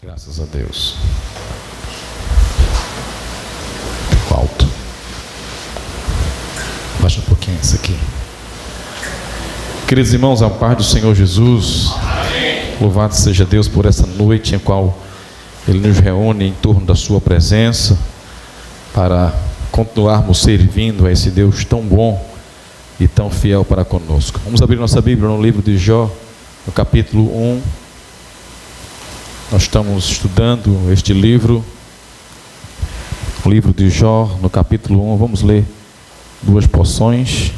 Graças a Deus. Alto. Baixa um pouquinho isso aqui. Queridos irmãos, a paz do Senhor Jesus. Amém. Louvado seja Deus por essa noite em qual Ele nos reúne em torno da sua presença para continuarmos servindo a esse Deus tão bom e tão fiel para conosco. Vamos abrir nossa Bíblia no livro de Jó, no capítulo 1. Nós estamos estudando este livro, o livro de Jó, no capítulo 1. Vamos ler duas porções.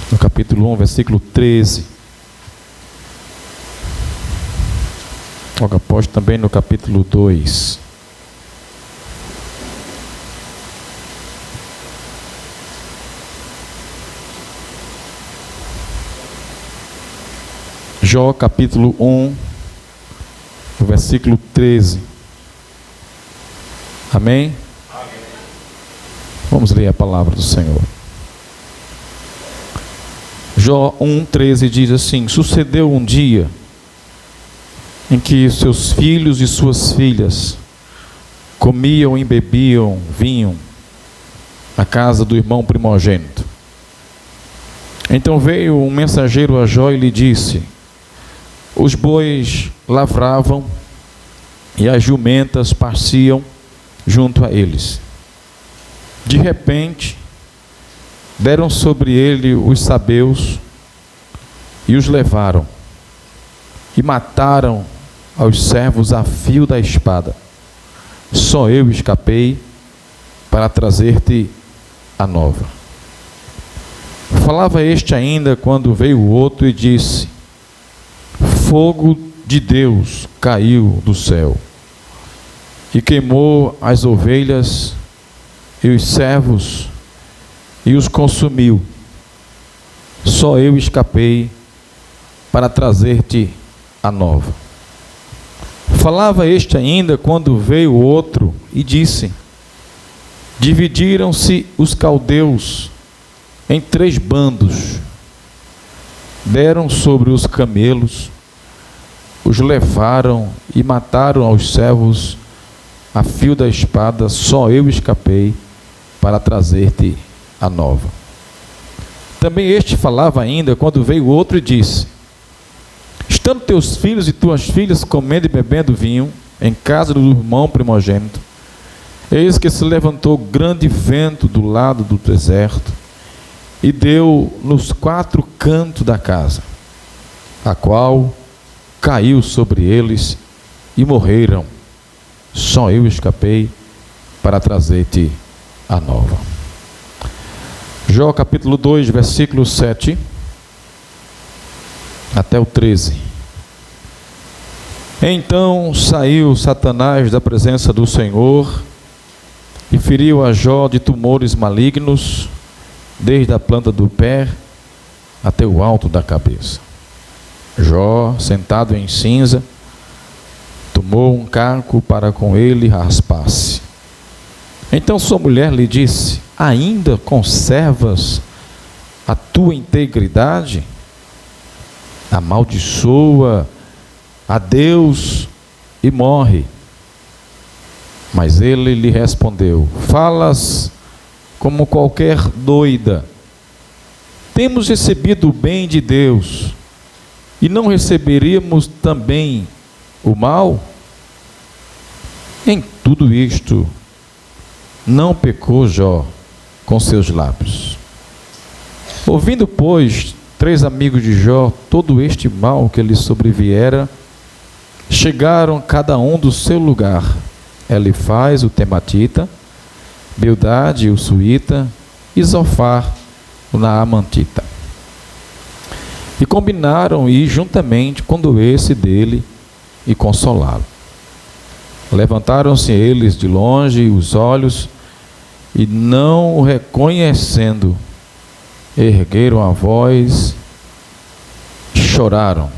No capítulo 1, versículo 13. Logo após também no capítulo 2. Jó capítulo 1, versículo 13. Amém? Amém? Vamos ler a palavra do Senhor. Jó 1,13 diz assim: sucedeu um dia em que seus filhos e suas filhas comiam e bebiam vinho na casa do irmão primogênito. Então veio um mensageiro a Jó e lhe disse: os bois lavravam e as jumentas pasciam junto a eles. De repente, deram sobre ele os sabeus e os levaram, e mataram aos servos a fio da espada. Só eu escapei para trazer-te a nova. Falava este ainda quando veio o outro e disse: fogo de Deus caiu do céu e queimou as ovelhas e os servos e os consumiu. Só eu escapei para trazer-te a nova. Falava este ainda quando veio o outro e disse: dividiram-se os caldeus em 3 bandos, deram sobre os camelos, os levaram e mataram aos servos a fio da espada. Só eu escapei para trazer-te a nova. Também este falava ainda quando veio outro e disse: estando teus filhos e tuas filhas comendo e bebendo vinho em casa do irmão primogênito, eis que se levantou grande vento do lado do deserto e deu nos 4 cantos da casa, a qual caiu sobre eles e morreram. Só eu escapei para trazer-te a nova. Jó capítulo 2, versículo 7 até o 13. Então saiu Satanás da presença do Senhor e feriu a Jó de tumores malignos, desde a planta do pé até o alto da cabeça. Jó, sentado em cinza, tomou um caco para com ele raspar-se. Então sua mulher lhe disse: ainda conservas a tua integridade? Amaldiçoa a Deus e morre. Mas ele lhe respondeu: falas como qualquer doida. Temos recebido o bem de Deus, e não receberíamos também o mal? Em tudo isto não pecou Jó com seus lábios. Ouvindo, pois, 3 amigos de Jó todo este mal que lhe sobreviera, chegaram cada um do seu lugar: Elifaz o tematita, Bildade o suíta, e Zofar o naamantita. E combinaram ir juntamente condoer-se dele e consolá-lo. Levantaram-se eles de longe os olhos, e não o reconhecendo, ergueram a voz, choraram,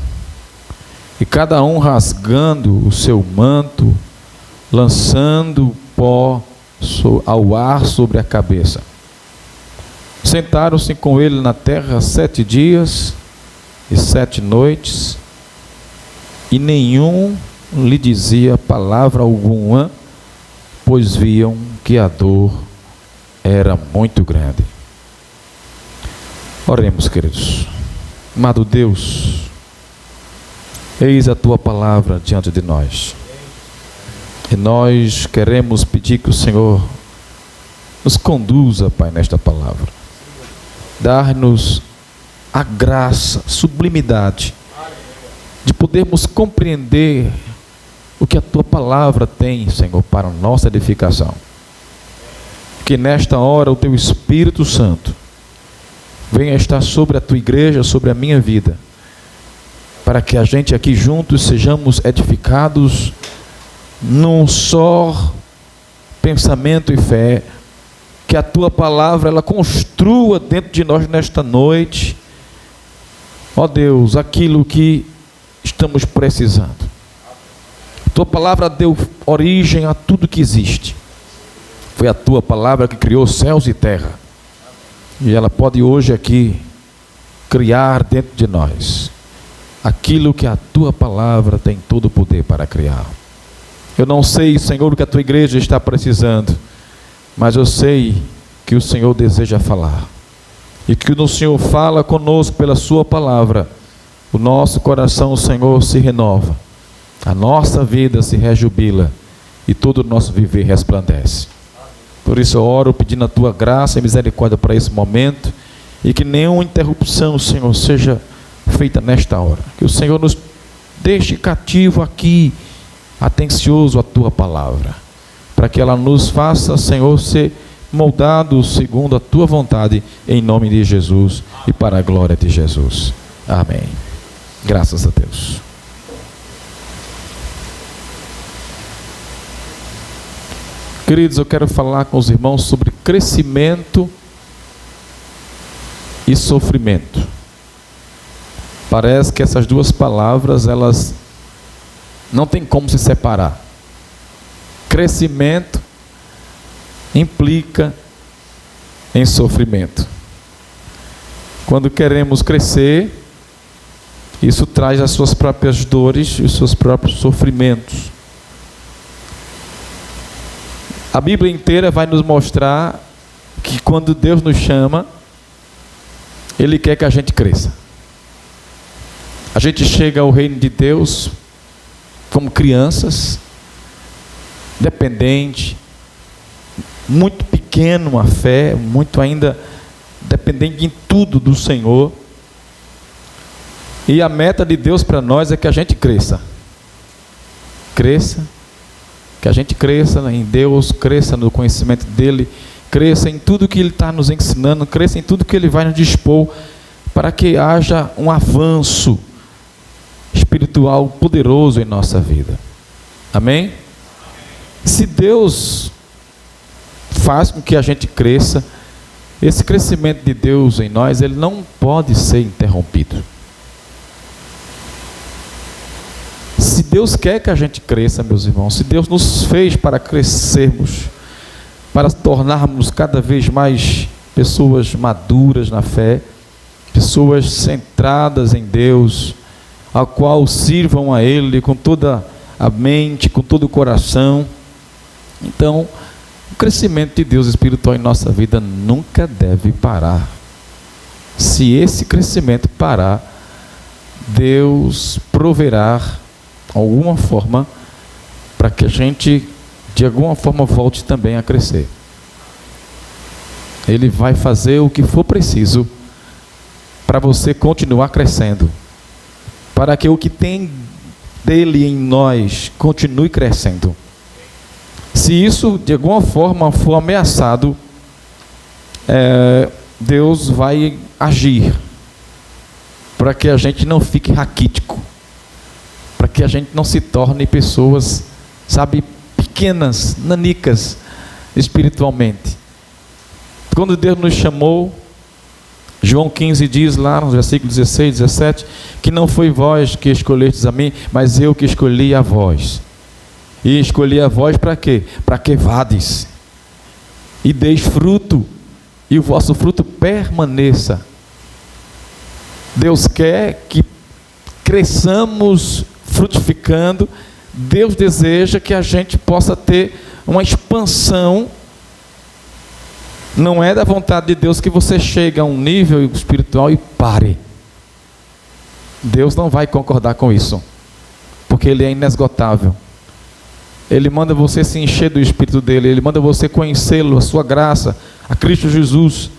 e cada um rasgando o seu manto, lançando pó ao ar sobre a cabeça. Sentaram-se com ele na terra 7 dias e 7 noites, e nenhum lhe dizia palavra alguma, pois viam que a dor era muito grande. Oremos, queridos. Amado Deus, eis a tua palavra diante de nós, e nós queremos pedir que o Senhor nos conduza, Pai, nesta palavra. Dar-nos a graça, sublimidade de podermos compreender o que a tua palavra tem, Senhor, para a nossa edificação. Que nesta hora o teu Espírito Santo venha estar sobre a tua igreja, sobre a minha vida, para que a gente aqui juntos sejamos edificados num só pensamento e fé, que a tua palavra ela construa dentro de nós nesta noite, ó Deus, aquilo que estamos precisando. A tua palavra deu origem a tudo que existe. Foi a tua palavra que criou céus e terra, e ela pode hoje aqui criar dentro de nós aquilo que a tua palavra tem todo o poder para criar. Eu não sei, Senhor, o que a tua igreja está precisando, mas eu sei que o Senhor deseja falar, e que o Senhor fala conosco pela sua palavra. O nosso coração, Senhor, se renova, a nossa vida se rejubila, e todo o nosso viver resplandece. Por isso eu oro pedindo a tua graça e misericórdia para esse momento, e que nenhuma interrupção, Senhor, seja feita nesta hora. Que o Senhor nos deixe cativo aqui, atencioso à tua palavra, para que ela nos faça, Senhor, ser moldado segundo a tua vontade, em nome de Jesus e para a glória de Jesus. Amém. Graças a Deus. Queridos, eu quero falar com os irmãos sobre crescimento e sofrimento. Parece que essas duas palavras, elas não tem como se separar. Crescimento implica em sofrimento. Quando queremos crescer, isso traz as suas próprias dores e os seus próprios sofrimentos. A Bíblia inteira vai nos mostrar que quando Deus nos chama, Ele quer que a gente cresça. A gente chega ao reino de Deus como crianças, dependente, muito pequeno a fé, muito ainda dependente em tudo do Senhor. E a meta de Deus para nós é que a gente cresça. Que a gente cresça em Deus, cresça no conhecimento dEle, cresça em tudo que Ele está nos ensinando, cresça em tudo que Ele vai nos dispor, para que haja um avanço espiritual poderoso em nossa vida. Amém? Se Deus faz com que a gente cresça, esse crescimento de Deus em nós, ele não pode ser interrompido. Se Deus quer que a gente cresça, meus irmãos, se Deus nos fez para crescermos, para tornarmos cada vez mais pessoas maduras na fé, pessoas centradas em Deus, a qual sirvam a Ele com toda a mente, com todo o coração. Então, o crescimento de Deus espiritual em nossa vida nunca deve parar. Se esse crescimento parar, Deus proverá alguma forma para que a gente, de alguma forma, volte também a crescer. Ele vai fazer o que for preciso para você continuar crescendo, para que o que tem dele em nós continue crescendo. Se isso de alguma forma for ameaçado, Deus vai agir para que a gente não fique raquítico, para que a gente não se torne pessoas, sabe, pequenas, nanicas espiritualmente. Quando Deus nos chamou, João 15 diz lá nos versículos 16, 17, que não foi vós que escolhestes a mim, mas eu que escolhi a vós. E escolhi a vós para quê? Para que vades e deis fruto, e o vosso fruto permaneça. Deus quer que cresçamos frutificando. Deus deseja que a gente possa ter uma expansão. Não é da vontade de Deus que você chegue a um nível espiritual e pare. Deus não vai concordar com isso, porque Ele é inesgotável. Ele manda você se encher do Espírito dEle, Ele manda você conhecê-lo, a sua graça, a Cristo Jesus.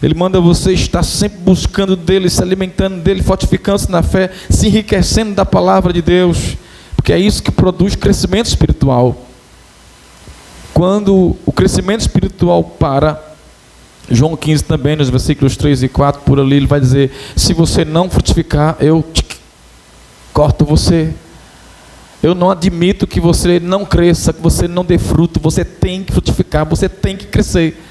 Ele manda você estar sempre buscando dEle, se alimentando dEle, fortificando-se na fé, se enriquecendo da palavra de Deus, porque é isso que produz crescimento espiritual. Quando o crescimento espiritual para, João 15 também, nos versículos 3 e 4, por ali ele vai dizer: se você não frutificar, eu corto você. Eu não admito que você não cresça, que você não dê fruto. Você tem que frutificar, você tem que crescer.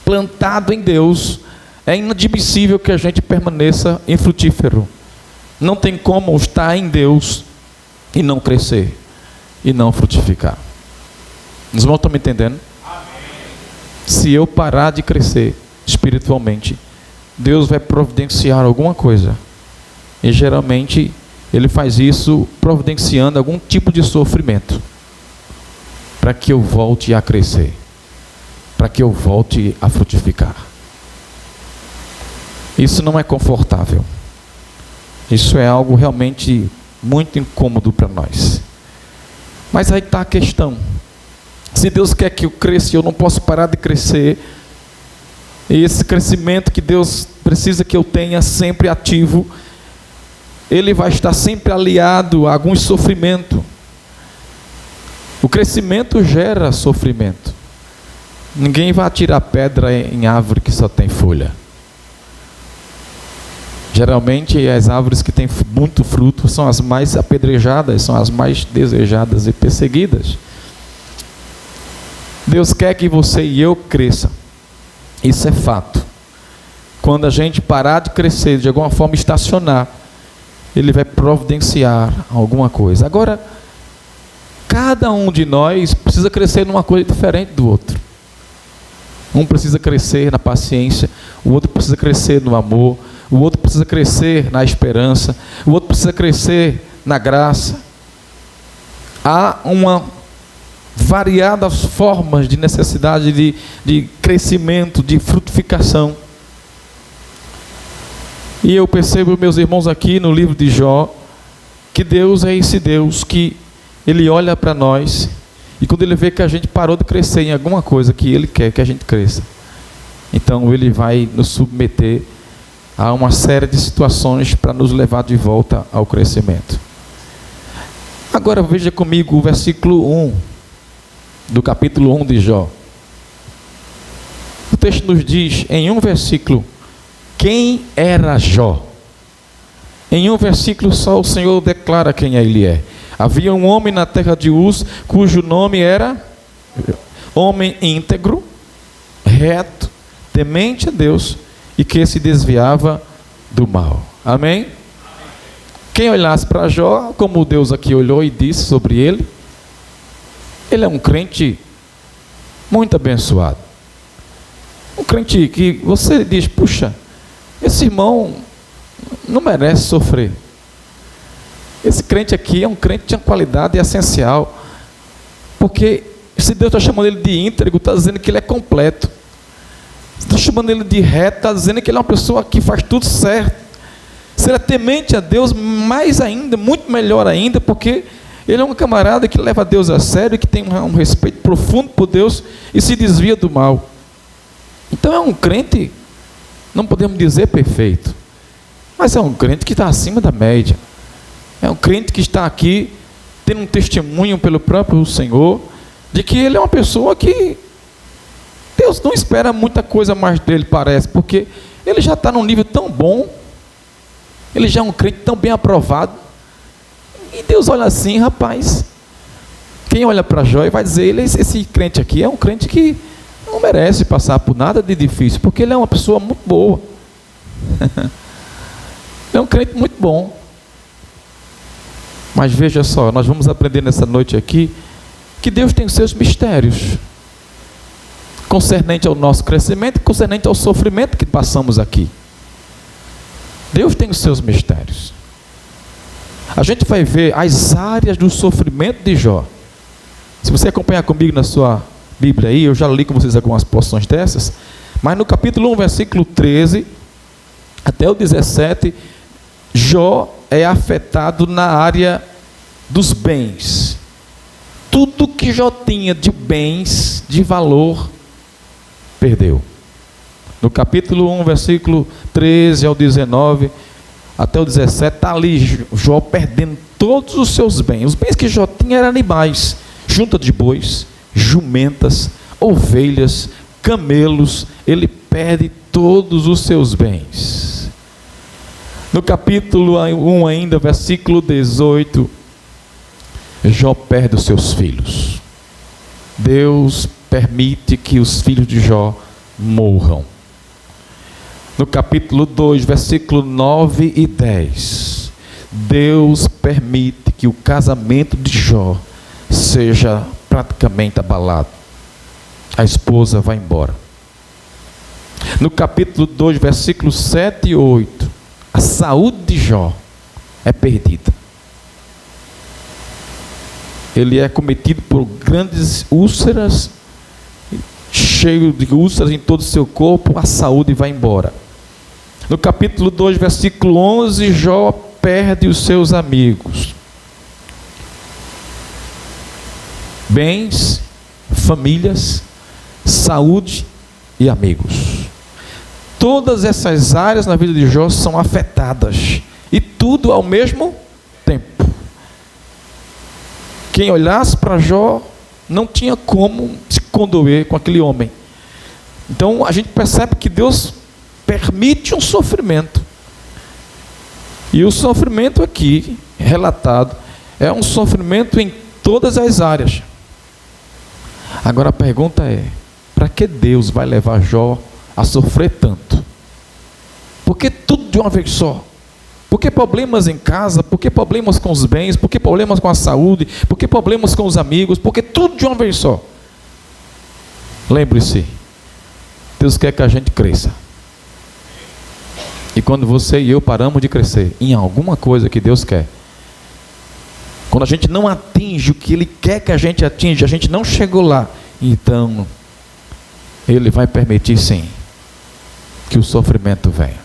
Plantado em Deus, é inadmissível que a gente permaneça infrutífero. Não tem como estar em Deus e não crescer, e não frutificar. Os irmãos estão me entendendo? Amém. Se eu parar de crescer espiritualmente, Deus vai providenciar alguma coisa. E geralmente Ele faz isso providenciando algum tipo de sofrimento, para que eu volte a crescer, para que eu volte a frutificar. Isso não é confortável. Isso é algo realmente muito incômodo para nós. Mas aí está a questão. Se Deus quer que eu cresça, eu não posso parar de crescer. E esse crescimento que Deus precisa que eu tenha sempre ativo, Ele vai estar sempre aliado a algum sofrimento. O crescimento gera sofrimento. Ninguém vai atirar pedra em árvore que só tem folha. Geralmente as árvores que têm muito fruto são as mais apedrejadas, são as mais desejadas e perseguidas. Deus quer que você e eu cresça. Isso é fato. Quando a gente parar de crescer, de alguma forma estacionar, Ele vai providenciar alguma coisa. Agora, cada um de nós precisa crescer numa coisa diferente do outro. Um precisa crescer na paciência, o outro precisa crescer no amor, o outro precisa crescer na esperança, o outro precisa crescer na graça. Há uma variadas formas de necessidade de crescimento, de frutificação. E eu percebo, meus irmãos, aqui no livro de Jó, que Deus é esse Deus que Ele olha para nós, e quando Ele vê que a gente parou de crescer em alguma coisa que Ele quer que a gente cresça, então Ele vai nos submeter a uma série de situações para nos levar de volta ao crescimento. Agora veja comigo o versículo 1 do capítulo 1 de Jó. O texto nos diz, em um versículo, quem era Jó. Em um versículo só o Senhor declara quem ele é. Havia um homem na terra de Uz, cujo nome era homem íntegro, reto, temente a Deus, e que se desviava do mal. Amém? Quem olhasse para Jó, como Deus aqui olhou e disse sobre ele, ele é um crente muito abençoado. Um crente que você diz, puxa, esse irmão não merece sofrer. Esse crente aqui é um crente de uma qualidade essencial. Porque se Deus está chamando ele de íntegro, está dizendo que ele é completo. Se está chamando ele de reto, está dizendo que ele é uma pessoa que faz tudo certo. Se ele é temente a Deus, mais ainda, muito melhor ainda, porque ele é um camarada que leva a Deus a sério, que tem um respeito profundo por Deus e se desvia do mal. Então é um crente, não podemos dizer perfeito, mas é um crente que está acima da média. É um crente que está aqui tendo um testemunho pelo próprio Senhor de que ele é uma pessoa que Deus não espera muita coisa mais dele, parece, porque ele já está num nível tão bom, ele já é um crente tão bem aprovado, e Deus olha assim, rapaz, quem olha para Jó vai dizer, esse crente aqui é um crente que não merece passar por nada de difícil, porque ele é uma pessoa muito boa. É um crente muito bom. Mas veja só, nós vamos aprender nessa noite aqui que Deus tem os seus mistérios concernente ao nosso crescimento, concernente ao sofrimento que passamos aqui. Deus tem os seus mistérios. a gente vai ver as áreas do sofrimento de Jó. Se você acompanhar comigo na sua Bíblia aí, eu já li com vocês algumas porções dessas, mas no capítulo 1, versículo 13 até o 17, Jó é afetado na área dos bens. Tudo que Jó tinha de bens, de valor, perdeu. No capítulo 1, versículo 13 ao 19, até o 17, está ali Jó perdendo todos os seus bens. Os bens que Jó tinha eram animais, junta de bois, jumentas, ovelhas, camelos. Ele perde todos os seus bens. No capítulo 1 ainda, versículo 18, Jó perde os seus filhos. Deus permite que os filhos de Jó morram. No capítulo 2, versículo 9 e 10, Deus permite que o casamento de Jó seja praticamente abalado. A esposa vai embora. No capítulo 2, versículos 7 e 8, a saúde de Jó é perdida. Ele é cometido por grandes úlceras, cheio de úlceras em todo o seu corpo, a saúde vai embora. No capítulo 2, versículo 11, Jó perde os seus amigos. Bens, famílias, saúde e amigos. Todas essas áreas na vida de Jó são afetadas, e tudo ao mesmo tempo. Quem olhasse para Jó não tinha como se condoer com aquele homem. Então a gente percebe que Deus permite um sofrimento. E o sofrimento aqui relatado é um sofrimento em todas as áreas. Agora a pergunta é: para que Deus vai levar Jó a sofrer tanto? Por que tudo de uma vez só? Por que problemas em casa? Por que problemas com os bens? Por que problemas com a saúde? Por que problemas com os amigos? Por que tudo de uma vez só? Lembre-se, Deus quer que a gente cresça. E quando você e eu paramos de crescer em alguma coisa que Deus quer, quando a gente não atinge o que Ele quer que a gente atinja, a gente não chegou lá, então Ele vai permitir sim que o sofrimento venha.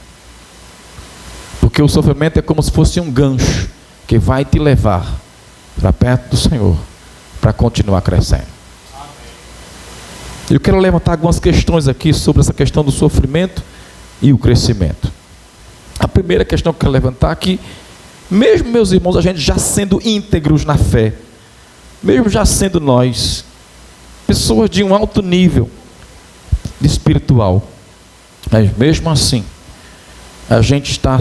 Porque o sofrimento é como se fosse um gancho que vai te levar para perto do Senhor, para continuar crescendo. Eu quero levantar algumas questões aqui sobre essa questão do sofrimento e o crescimento. A primeira questão que eu quero levantar aqui, mesmo meus irmãos, a gente já sendo íntegros na fé, mesmo já sendo nós pessoas de um alto nível espiritual, mas mesmo assim a gente está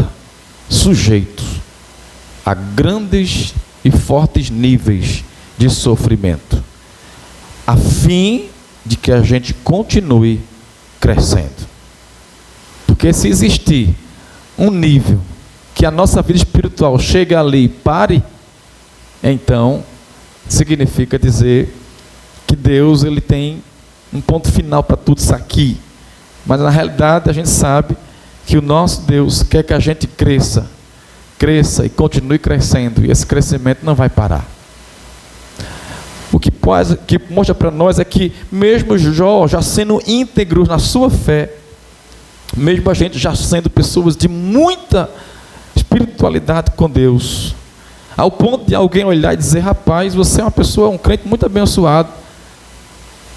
sujeito a grandes e fortes níveis de sofrimento, a fim de que a gente continue crescendo. Porque se existir um nível que a nossa vida espiritual chega ali e pare, então significa dizer que Deus ele tem um ponto final para tudo isso aqui. Mas na realidade a gente sabe que o nosso Deus quer que a gente cresça e continue crescendo, e esse crescimento não vai parar. O que mostra para nós é que mesmo Jó já sendo íntegro na sua fé, mesmo a gente já sendo pessoas de muita espiritualidade com Deus, ao ponto de alguém olhar e dizer: rapaz, você é uma pessoa, um crente muito abençoado.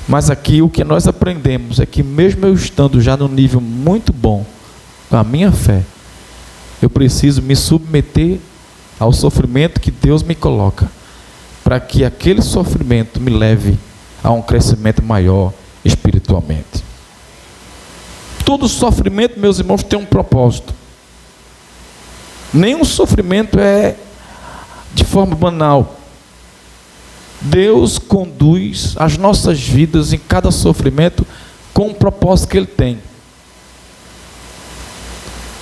Mas aqui o que nós aprendemos é que mesmo eu estando já num nível muito bom com a minha fé, eu preciso me submeter ao sofrimento que Deus me coloca, para que aquele sofrimento me leve a um crescimento maior espiritualmente. Todo sofrimento, meus irmãos, tem um propósito. Nenhum sofrimento é de forma banal. Deus conduz as nossas vidas em cada sofrimento com o propósito que Ele tem.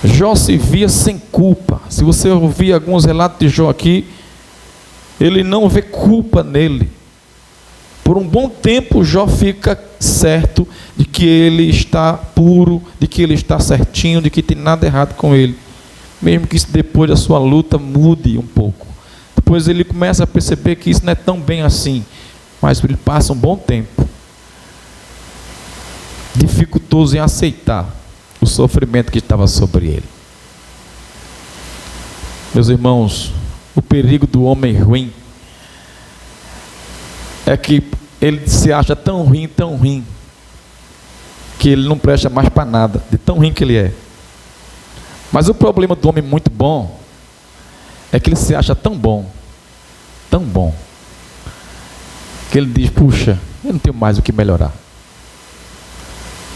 Jó se via sem culpa. Se você ouvir alguns relatos de Jó aqui, ele não vê culpa nele. Por um bom tempo Jó fica certo de que ele está puro, de que ele está certinho, de que tem nada errado com ele, mesmo que isso depois da sua luta mude um pouco. Depois ele começa a perceber que isso não é tão bem assim, mas ele passa um bom tempo dificultoso em aceitar o sofrimento que estava sobre ele. Meus irmãos, o perigo do homem ruim é que ele se acha tão ruim, que ele não presta mais para nada, de tão ruim que ele é. Mas o problema do homem muito bom é que ele se acha tão bom, que ele diz: puxa, eu não tenho mais o que melhorar.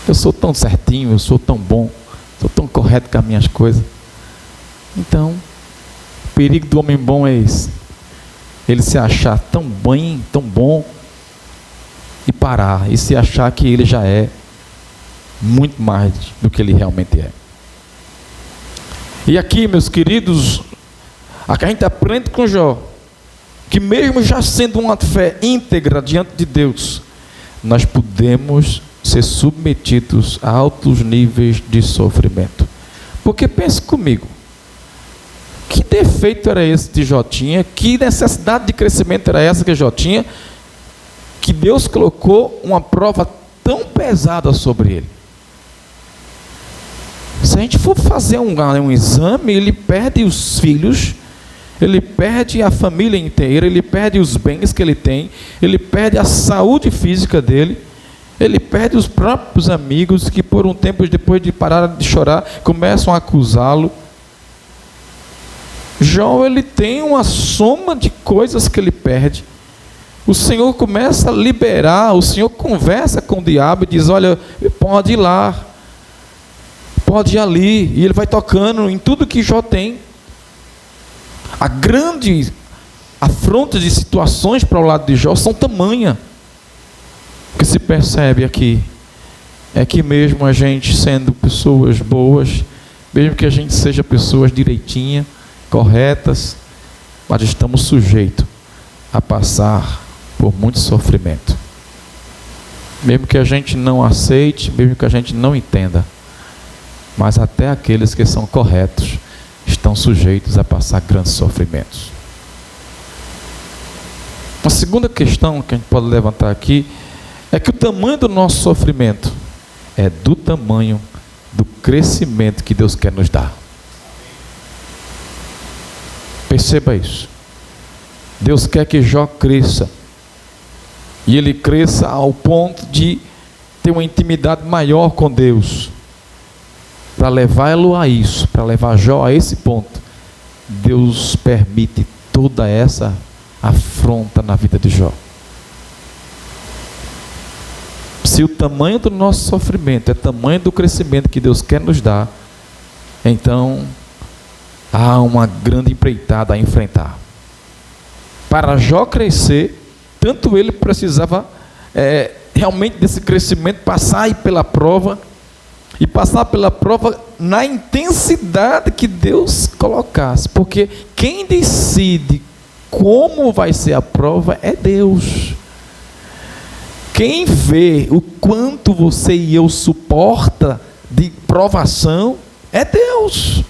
Eu sou tão certinho, eu sou tão bom, sou tão correto com as minhas coisas. Então, o perigo do homem bom é esse: ele se achar tão bom, e parar, e se achar que ele já é muito mais do que ele realmente é. E aqui, meus queridos, aqui a gente aprende com Jó, que mesmo já sendo uma fé íntegra diante de Deus, nós podemos ser submetidos a altos níveis de sofrimento. Porque pense comigo, que defeito era esse de Jó tinha? Que necessidade de crescimento era essa que Jó tinha? Que Deus colocou uma prova tão pesada sobre ele. Se a gente for fazer um exame, ele perde os filhos, ele perde a família inteira, ele perde os bens que ele tem, ele perde a saúde física dele, ele perde os próprios amigos que por um tempo depois de parar de chorar, começam a acusá-lo. Jó, ele tem uma soma de coisas que ele perde. O Senhor começa a liberar, o Senhor conversa com o diabo e diz: olha, pode ir lá, pode ir ali, e ele vai tocando em tudo que Jó tem. A grande afronta de situações para o lado de Jó são tamanha. O que se percebe aqui é que mesmo a gente sendo pessoas boas, mesmo que a gente seja pessoas direitinhas, corretas, mas estamos sujeitos a passar por muito sofrimento. Mesmo que a gente não aceite, mesmo que a gente não entenda, mas até aqueles que são corretos estão sujeitos a passar grandes sofrimentos. Uma segunda questão que a gente pode levantar aqui é que o tamanho do nosso sofrimento é do tamanho do crescimento que Deus quer nos dar. Perceba isso. Deus quer que Jó cresça, e ele cresça ao ponto de ter uma intimidade maior com Deus. Para levá-lo a isso, para levar Jó a esse ponto, Deus permite toda essa afronta na vida de Jó. Se o tamanho do nosso sofrimento é tamanho do crescimento que Deus quer nos dar, então há uma grande empreitada a enfrentar. Para Jó crescer, tanto ele precisava realmente desse crescimento, passar pela prova, e passar pela prova na intensidade que Deus colocasse, porque quem decide como vai ser a prova é Deus. Quem vê o quanto você e eu suporta de provação é Deus.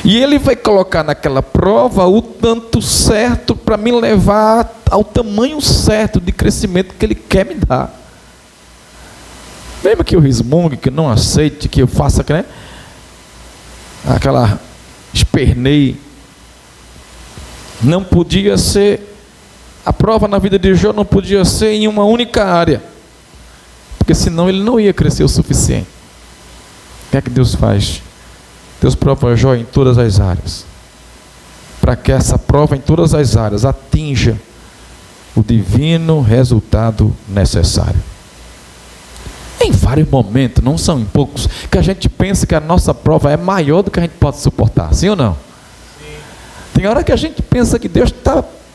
E Ele vai colocar naquela prova o tanto certo para me levar ao tamanho certo de crescimento que Ele quer me dar. Mesmo que eu resmungue, que eu não aceite, que eu faça, né, aquela esperneie, não podia ser, a prova na vida de Jó não podia ser em uma única área, porque senão ele não ia crescer o suficiente. O que é que Deus faz? Deus prova Jó em todas as áreas, para que essa prova em todas as áreas atinja o divino resultado necessário. Em vários momentos, não são em poucos, que a gente pensa que a nossa prova é maior do que a gente pode suportar, sim ou não? Sim. Tem hora que a gente pensa que Deus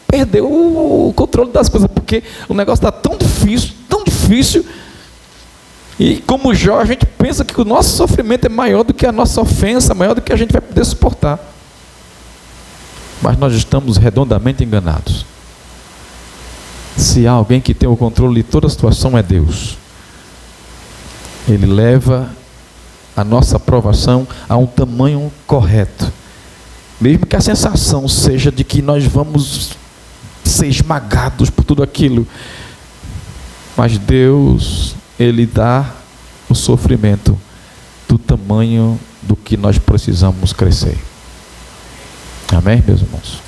perdeu o controle das coisas, porque o negócio está tão difícil, e como Jó, a gente pensa que o nosso sofrimento é maior do que a nossa ofensa, maior do que a gente vai poder suportar. Mas nós estamos redondamente enganados. Se há alguém que tem o controle de toda a situação, é Deus. Ele leva a nossa provação a um tamanho correto, Mesmo que a sensação seja de que nós vamos ser esmagados por tudo aquilo, mas Deus, Ele dá o sofrimento do tamanho do que nós precisamos crescer. Amém, meus irmãos?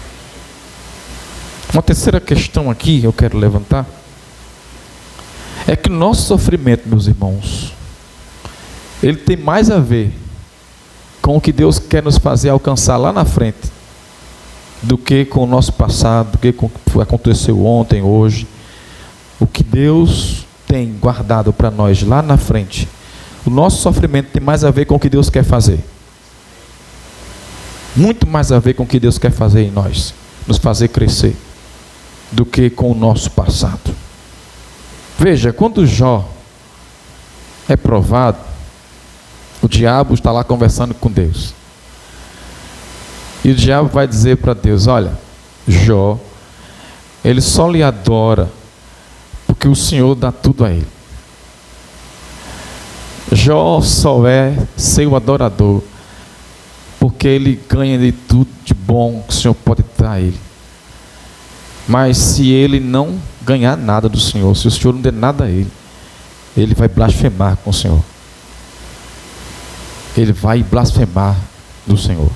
Uma terceira questão aqui eu quero levantar é que o nosso sofrimento, meus irmãos, ele tem mais a ver com o que Deus quer nos fazer alcançar lá na frente do que com o nosso passado, do que com o que aconteceu ontem, hoje. O que Deus tem guardado para nós lá na frente, o nosso sofrimento tem mais a ver com o que Deus quer fazer. Muito mais a ver com o que Deus quer fazer em nós, nos fazer crescer, do que com o nosso passado. Veja, quando Jó é provado, o diabo está lá conversando com Deus. E o diabo vai dizer para Deus: olha, Jó, ele só lhe adora porque o Senhor dá tudo a ele. Jó só é seu adorador porque ele ganha de tudo de bom que o Senhor pode dar a ele. Mas se ele não ganhar nada do Senhor, se o Senhor não der nada a ele, ele vai blasfemar com o Senhor. Ele vai blasfemar do Senhor.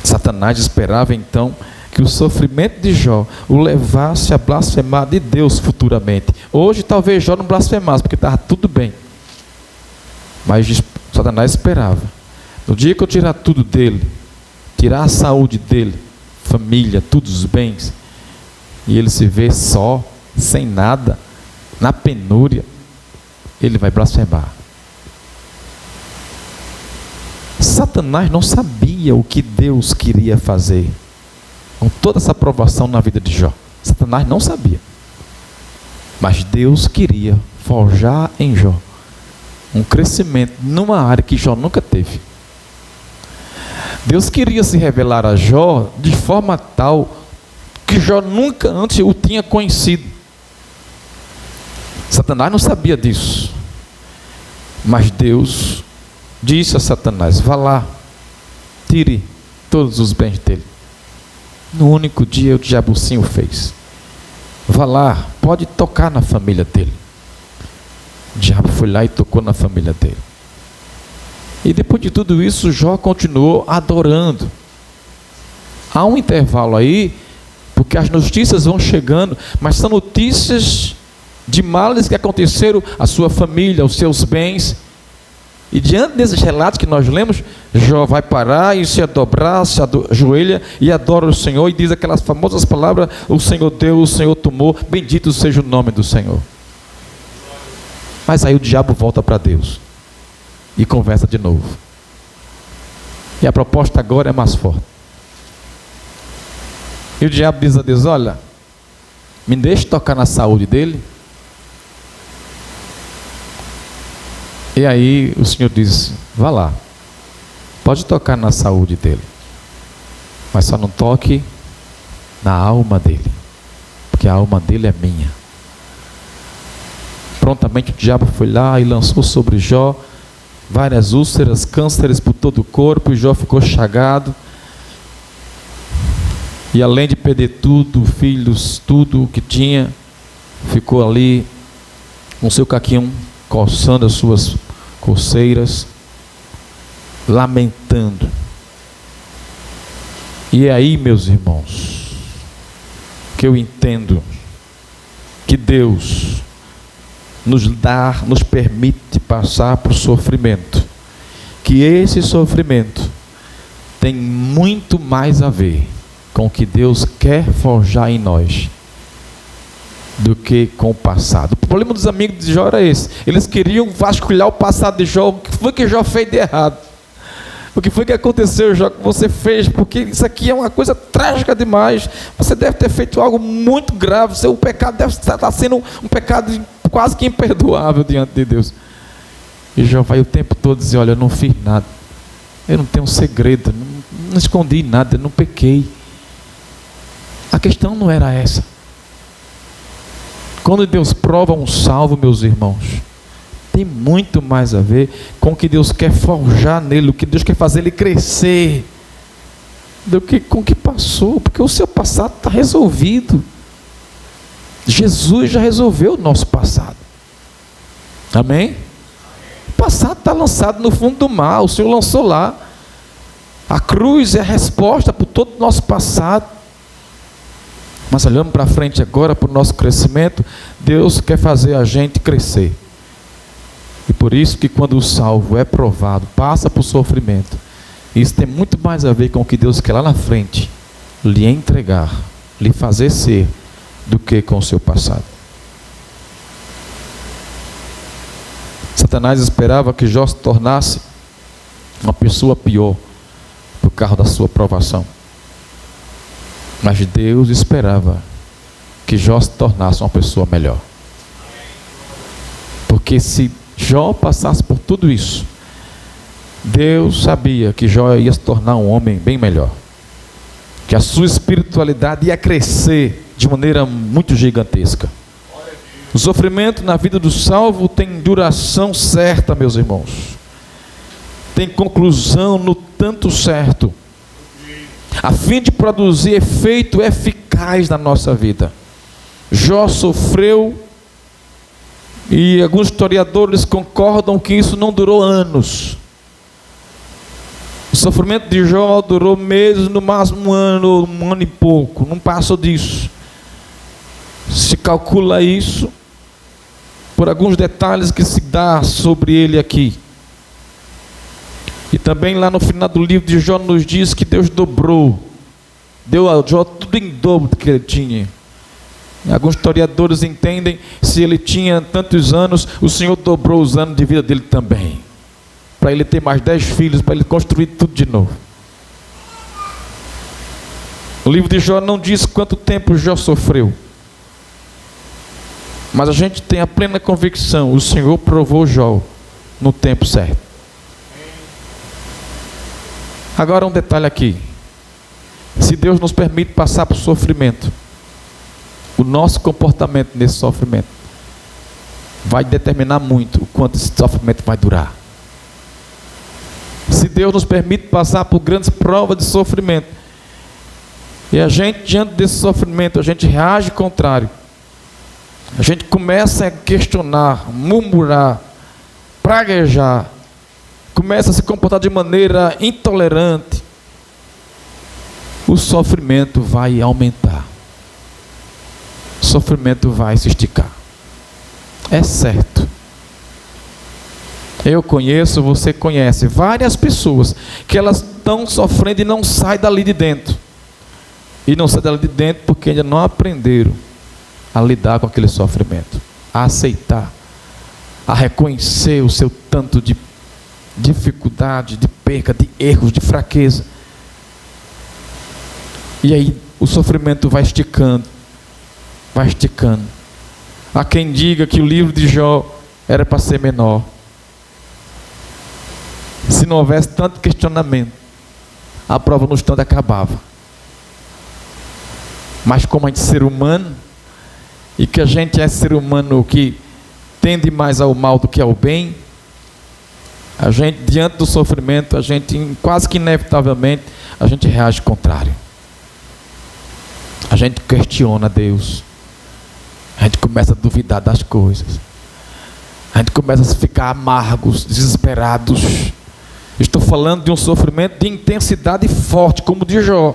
Satanás esperava então que o sofrimento de Jó o levasse a blasfemar de Deus futuramente. Hoje talvez Jó não blasfemasse porque estava tudo bem, mas Satanás esperava, no dia que eu tirar tudo dele, tirar a saúde dele, família, todos os bens, e ele se vê só, sem nada, na penúria, ele vai blasfemar. Satanás não sabia o que Deus queria fazer com toda essa provação na vida de Jó. Satanás não sabia, mas Deus queria forjar em Jó um crescimento numa área que Jó nunca teve. Deus queria se revelar a Jó de forma tal que Jó nunca antes o tinha conhecido. Satanás não sabia disso, mas Deus disse a Satanás: vá lá, tire todos os bens dele. No único dia o diabo sim o fez. Vá lá, pode tocar na família dele. O diabo foi lá e tocou na família dele. E depois de tudo isso, Jó continuou adorando. Há um intervalo aí, porque as notícias vão chegando, mas são notícias de males que aconteceram à sua família, aos seus bens. E diante desses relatos que nós lemos, Jó vai parar e se dobrar, se ajoelha e adora o Senhor e diz aquelas famosas palavras: o Senhor deu, o Senhor tomou, bendito seja o nome do Senhor. Mas aí o diabo volta para Deus e conversa de novo. E a proposta agora é mais forte. E o diabo diz a Deus: olha, me deixe tocar na saúde dele. E aí o Senhor diz: vá lá, pode tocar na saúde dele, mas só não toque na alma dele, porque a alma dele é minha. Prontamente o diabo foi lá e lançou sobre Jó várias úlceras, cânceres por todo o corpo, e Jó ficou chagado. E além de perder tudo, filhos, tudo o que tinha, ficou ali com seu caquinho coçando as suas coceiras, lamentando. E é aí, meus irmãos, que eu entendo que Deus nos permite passar por sofrimento, que esse sofrimento tem muito mais a ver com o que Deus quer forjar em nós do que com o passado. O problema dos amigos de Jó era esse: eles queriam vasculhar o passado de Jó. O que foi que Jó fez de errado? O que foi que aconteceu, Jó, que você fez? Porque isso aqui é uma coisa trágica demais. Você deve ter feito algo muito grave. O pecado deve estar sendo um pecado quase que imperdoável diante de Deus. E Jó vai o tempo todo dizer: olha, eu não fiz nada, eu não tenho segredo, não escondi nada, eu não pequei. A questão não era essa. Quando Deus prova um salvo, meus irmãos, tem muito mais a ver com o que Deus quer forjar nele, o que Deus quer fazer ele crescer. do que com o que passou, porque o seu passado está resolvido. Jesus já resolveu o nosso passado. Amém? O passado está lançado no fundo do mar, o Senhor lançou lá. A cruz é a resposta por todo o nosso passado. Mas olhando para frente agora, para o nosso crescimento, Deus quer fazer a gente crescer. E por isso que quando o salvo é provado, passa por sofrimento, isso tem muito mais a ver com o que Deus quer lá na frente, lhe entregar, lhe fazer ser, do que com o seu passado. Satanás esperava que Jó se tornasse uma pessoa pior por causa da sua provação. Mas Deus esperava que Jó se tornasse uma pessoa melhor. Porque se Jó passasse por tudo isso, Deus sabia que Jó ia se tornar um homem bem melhor, que a sua espiritualidade ia crescer de maneira muito gigantesca. O sofrimento na vida do salvo tem duração certa, meus irmãos, tem conclusão no tanto certo, a fim de produzir efeito eficaz na nossa vida. Jó sofreu, e alguns historiadores concordam que isso não durou anos. O sofrimento de Jó durou meses, no máximo um ano e pouco, não passou disso. Se calcula isso por alguns detalhes que se dá sobre ele aqui. E também lá no final do livro de Jó nos diz que Deus dobrou, deu a Jó tudo em dobro que ele tinha. Alguns historiadores entendem, se ele tinha tantos anos, o Senhor dobrou os anos de vida dele também, para ele ter mais 10 filhos, para ele construir tudo de novo. O livro de Jó não diz quanto tempo Jó sofreu, mas a gente tem a plena convicção, o Senhor provou Jó no tempo certo. Agora um detalhe aqui, se Deus nos permite passar por sofrimento, o nosso comportamento nesse sofrimento vai determinar muito o quanto esse sofrimento vai durar. Se Deus nos permite passar por grandes provas de sofrimento, e a gente, diante desse sofrimento, a gente reage contrário, a gente começa a questionar, murmurar, praguejar, começa a se comportar de maneira intolerante, o sofrimento vai aumentar, o sofrimento vai se esticar. É certo. Eu conheço, você conhece várias pessoas que elas estão sofrendo e não saem dali de dentro. E não saem dali de dentro porque ainda não aprenderam a lidar com aquele sofrimento, a aceitar, a reconhecer o seu tanto de dificuldade, de perca, de erros, de fraqueza. E aí o sofrimento vai esticando, vai esticando. Há quem diga que o livro de Jó era para ser menor. Se não houvesse tanto questionamento, a prova no instante acabava. Mas como a gente é ser humano, e que a gente é ser humano que tende mais ao mal do que ao bem, a gente, diante do sofrimento, a gente quase que inevitavelmente, a gente reage contrário. A gente questiona Deus. A gente começa a duvidar das coisas. A gente começa a ficar amargos, desesperados. Estou falando de um sofrimento de intensidade forte, como o de Jó.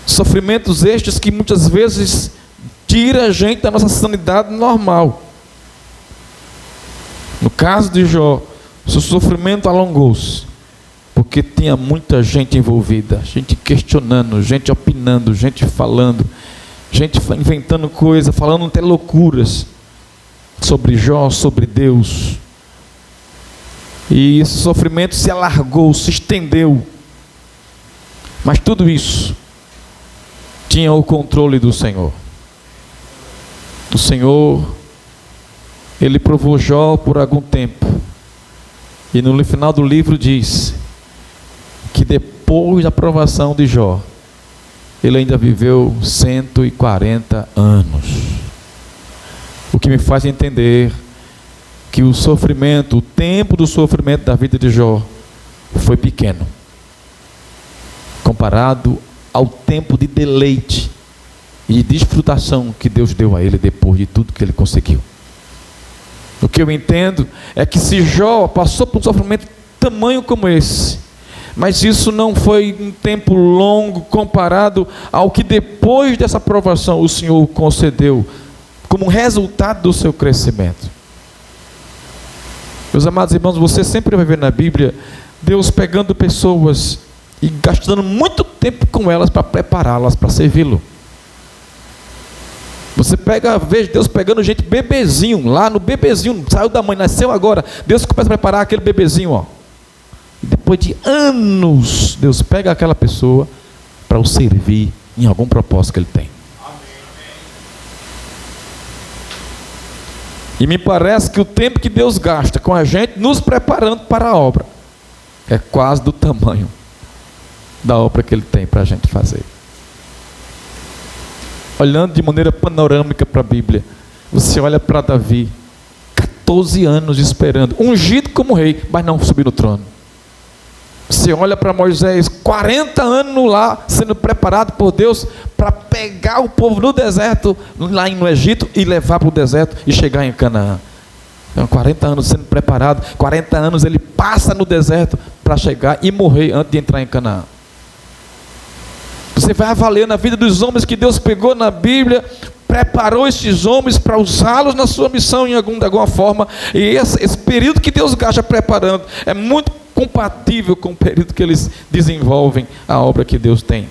Sofrimentos estes que muitas vezes tira a gente da nossa sanidade normal. No caso de Jó, seu sofrimento alongou-se, porque tinha muita gente envolvida, gente questionando, gente opinando, gente falando, gente inventando coisas, falando até loucuras sobre Jó, sobre Deus. E esse sofrimento se alargou, se estendeu. Mas tudo isso tinha o controle do Senhor. O Senhor, Ele provou Jó por algum tempo. E no final do livro diz que depois da provação de Jó, ele ainda viveu 140 anos. O que me faz entender que o sofrimento, o tempo do sofrimento da vida de Jó foi pequeno, comparado ao tempo de deleite e de desfrutação que Deus deu a ele depois de tudo que ele conseguiu. O que eu entendo é que se Jó passou por um sofrimento tamanho como esse, mas isso não foi um tempo longo comparado ao que depois dessa provação o Senhor concedeu como resultado do seu crescimento. Meus amados irmãos, você sempre vai ver na Bíblia Deus pegando pessoas e gastando muito tempo com elas para prepará-las para servi-lo. Você vê Deus pegando gente bebezinho, lá no bebezinho, saiu da mãe, nasceu agora, Deus começa a preparar aquele bebezinho, ó. E depois de anos, Deus pega aquela pessoa para o servir em algum propósito que ele tem. E me parece que o tempo que Deus gasta com a gente, nos preparando para a obra, é quase do tamanho da obra que ele tem para a gente fazer. Olhando de maneira panorâmica para a Bíblia, você olha para Davi, 14 anos esperando, ungido como rei, mas não subir no trono. Você olha para Moisés, 40 anos lá, sendo preparado por Deus para pegar o povo no deserto, lá no Egito, e levar para o deserto e chegar em Canaã. Então, 40 anos sendo preparado, 40 anos ele passa no deserto para chegar e morrer antes de entrar em Canaã. Você vai avaliando a vida dos homens que Deus pegou na Bíblia, preparou esses homens para usá-los na sua missão de alguma forma, e esse período que Deus gasta preparando é muito compatível com o período que eles desenvolvem a obra que Deus tem.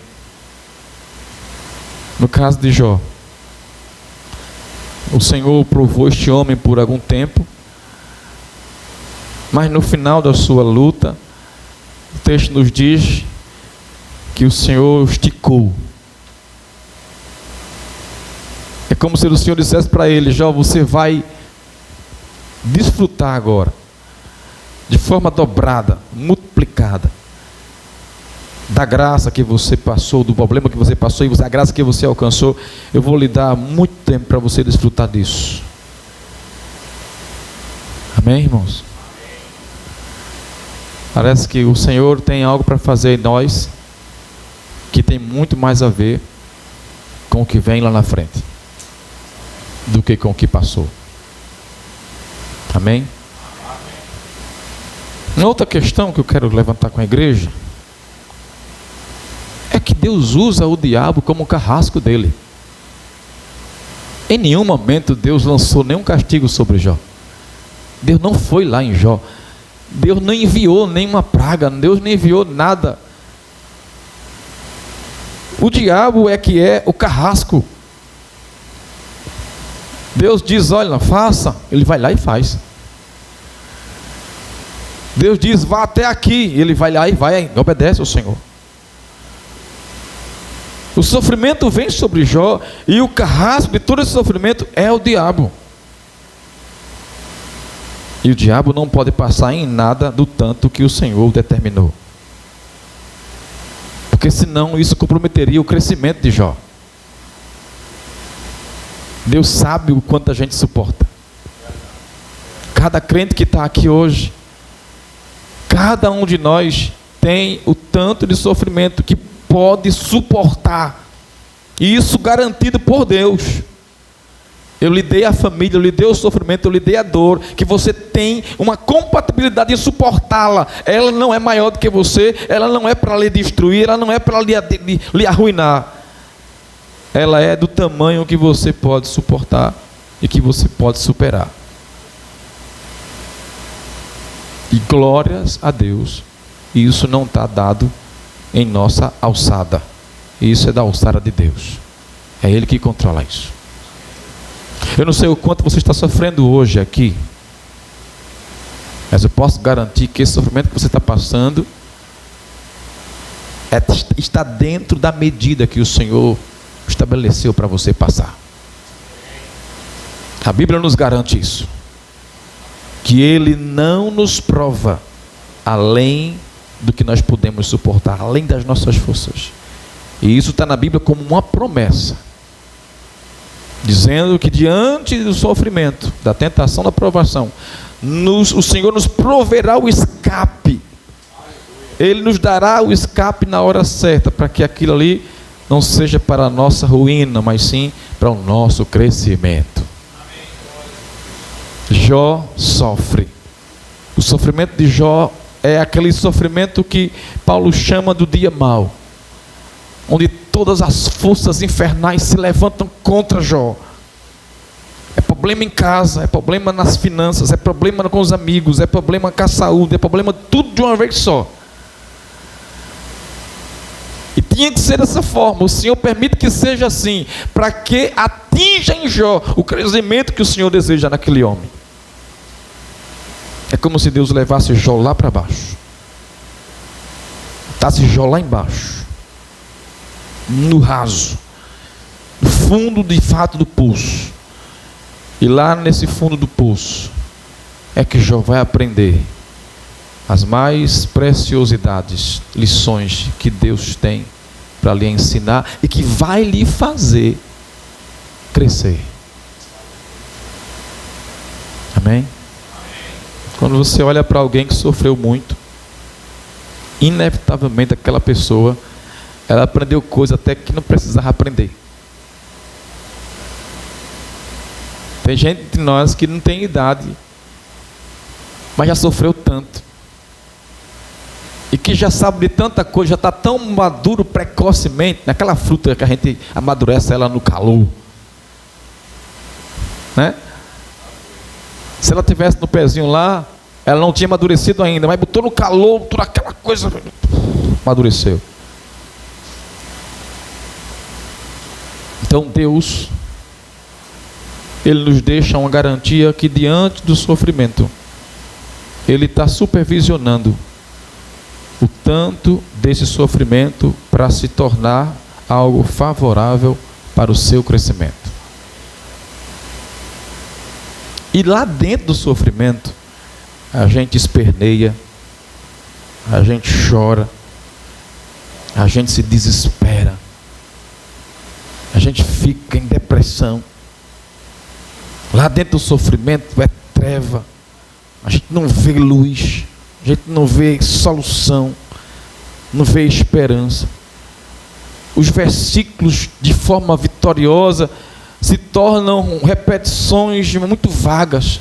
No caso de Jó, o Senhor provou este homem por algum tempo, mas no final da sua luta, o texto nos diz que o Senhor esticou. É como se o Senhor dissesse para ele: Jó, você vai desfrutar agora, de forma dobrada, multiplicada, da graça que você passou, do problema que você passou e da graça que você alcançou. Eu vou lhe dar muito tempo para você desfrutar disso. Amém, irmãos? Parece que o Senhor tem algo para fazer em nós que tem muito mais a ver com o que vem lá na frente do que com o que passou. Amém? Uma outra questão que eu quero levantar com a igreja é que Deus usa o diabo como carrasco dele. Em nenhum momento Deus lançou nenhum castigo sobre Jó. Deus não foi lá em Jó. Deus não enviou nenhuma praga, Deus não enviou nada. O diabo é que é o carrasco. Deus diz: olha, não faça, ele vai lá e faz. Deus diz: vá até aqui, ele vai lá e vai, obedece ao Senhor. O sofrimento vem sobre Jó, e o carrasco de todo esse sofrimento é o diabo. E o diabo não pode passar em nada do tanto que o Senhor determinou, porque senão isso comprometeria o crescimento de Jó. Deus sabe o quanto a gente suporta. Cada crente que está aqui hoje, cada um de nós tem o tanto de sofrimento que pode suportar, e isso garantido por Deus. Eu lhe dei a família, eu lhe dei o sofrimento, eu lhe dei a dor, que você tem uma compatibilidade de suportá-la. Ela não é maior do que você, ela não é para lhe destruir, ela não é para lhe arruinar. Ela é do tamanho que você pode suportar e que você pode superar. E glórias a Deus, isso não está dado em nossa alçada, isso é da alçada de Deus. É Ele que controla isso. Eu não sei o quanto você está sofrendo hoje aqui, mas eu posso garantir que esse sofrimento que você está passando está dentro da medida que o Senhor estabeleceu para você passar. A Bíblia nos garante isso, que Ele não nos prova além do que nós podemos suportar, além das nossas forças. E isso está na Bíblia como uma promessa, dizendo que diante do sofrimento, da tentação, da provação, o Senhor nos proverá o escape Ele nos dará o escape na hora certa, para que aquilo ali não seja para a nossa ruína, mas sim para o nosso crescimento. Jó sofre. O sofrimento de Jó é aquele sofrimento que Paulo chama do dia mau, onde todas as forças infernais se levantam contra Jó. É problema em casa, é problema nas finanças, é problema com os amigos, é problema com a saúde, é problema tudo de uma vez só. E tinha que ser dessa forma. O Senhor permite que seja assim, para que atinja em Jó o crescimento que o Senhor deseja naquele homem. É como se Deus levasse Jó lá para baixo, botasse Jó lá embaixo, no raso, no fundo de fato do poço. E lá nesse fundo do poço é que Jó vai aprender as mais preciosidades, lições que Deus tem para lhe ensinar e que vai lhe fazer crescer. Amém? Quando você olha para alguém que sofreu muito, inevitavelmente aquela pessoa, ela aprendeu coisa até que não precisava aprender. Tem gente de nós que não tem idade, mas já sofreu tanto, e que já sabe de tanta coisa, já está tão maduro precocemente, naquela fruta que a gente amadurece ela no calor, né? Se ela tivesse no pezinho lá, ela não tinha amadurecido ainda, mas botou no calor, toda aquela coisa, amadureceu. Então Deus, Ele nos deixa uma garantia que diante do sofrimento, Ele está supervisionando o tanto desse sofrimento para se tornar algo favorável para o seu crescimento. E lá dentro do sofrimento, a gente esperneia, a gente chora, a gente se desespera, a gente fica em depressão. Lá dentro do sofrimento é treva, a gente não vê luz, a gente não vê solução, não vê esperança. Os versículos de forma vitoriosa se tornam repetições muito vagas.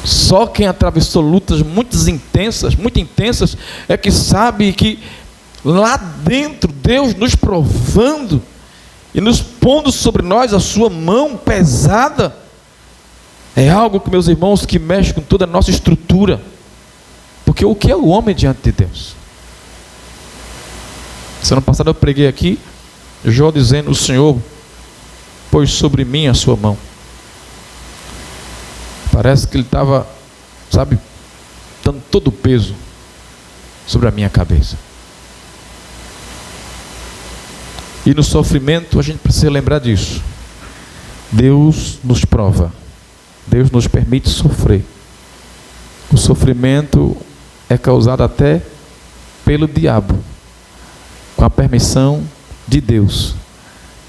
Só quem atravessou lutas muito intensas, é que sabe que lá dentro Deus nos provando e nos pondo sobre nós a sua mão pesada, é algo que, meus irmãos, que mexe com toda a nossa estrutura. Porque o que é o homem diante de Deus? Semana passada eu preguei aqui, Jó dizendo: o Senhor pôs sobre mim a sua mão. Parece que ele estava, dando todo o peso sobre a minha cabeça. E no sofrimento a gente precisa lembrar disso. Deus nos prova, Deus nos permite sofrer. O sofrimento é causado até pelo diabo, com a permissão de Deus,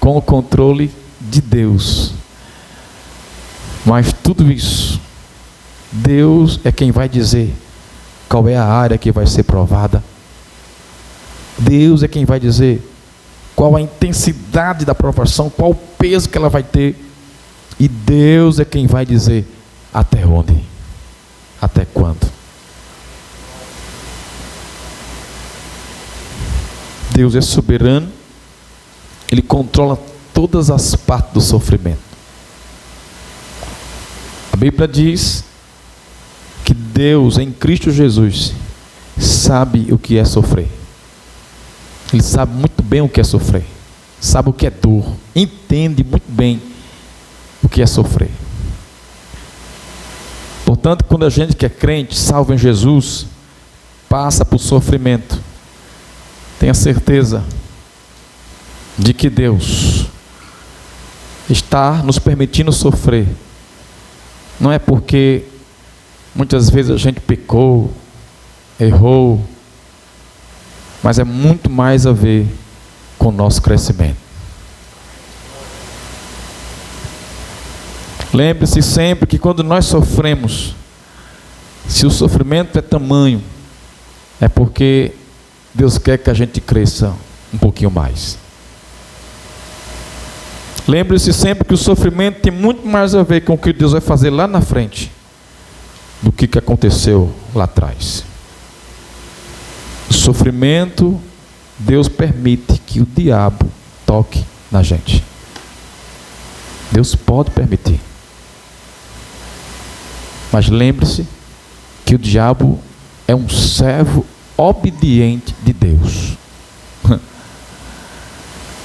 com o controle de Deus. Mas tudo isso, Deus é quem vai dizer qual é a área que vai ser provada. Deus é quem vai dizer qual a intensidade da provação, qual o peso que ela vai ter. E Deus é quem vai dizer até onde, até quando. Deus é soberano, Ele controla todas as partes do sofrimento. A Bíblia diz que Deus, em Cristo Jesus, sabe o que é sofrer. Ele sabe muito bem o que é sofrer, sabe o que é dor, entende muito bem o que é sofrer. Portanto, quando a gente que é crente, salvo em Jesus, passa por sofrimento, tenha certeza de que Deus está nos permitindo sofrer. Não é porque muitas vezes a gente pecou, errou, mas é muito mais a ver com o nosso crescimento. Lembre-se sempre que quando nós sofremos, se o sofrimento é tamanho é porque Deus quer que a gente cresça um pouquinho mais. Lembre-se sempre que o sofrimento tem muito mais a ver com o que Deus vai fazer lá na frente do que aconteceu lá atrás. O sofrimento, Deus permite que o diabo toque na gente. Deus pode permitir. Mas lembre-se que o diabo é um servo obediente de Deus.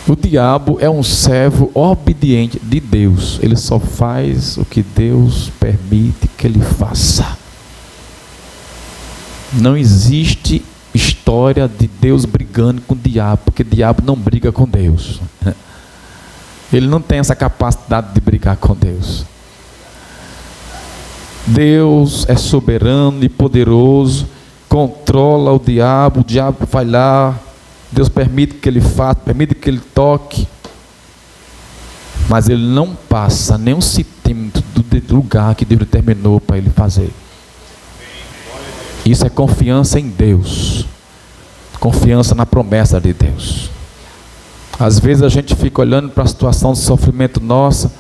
O diabo é um servo obediente de Deus. Ele só faz o que Deus permite que ele faça. Não existe história de Deus brigando com o diabo, porque o diabo não briga com Deus. Ele não tem essa capacidade de brigar com Deus. Deus é soberano e poderoso, controla o diabo vai lá, Deus permite que ele faça, permite que ele toque, mas ele não passa nem um centímetro do lugar que Deus determinou para ele fazer. Isso é confiança em Deus, confiança na promessa de Deus. Às vezes a gente fica olhando para a situação de sofrimento nossa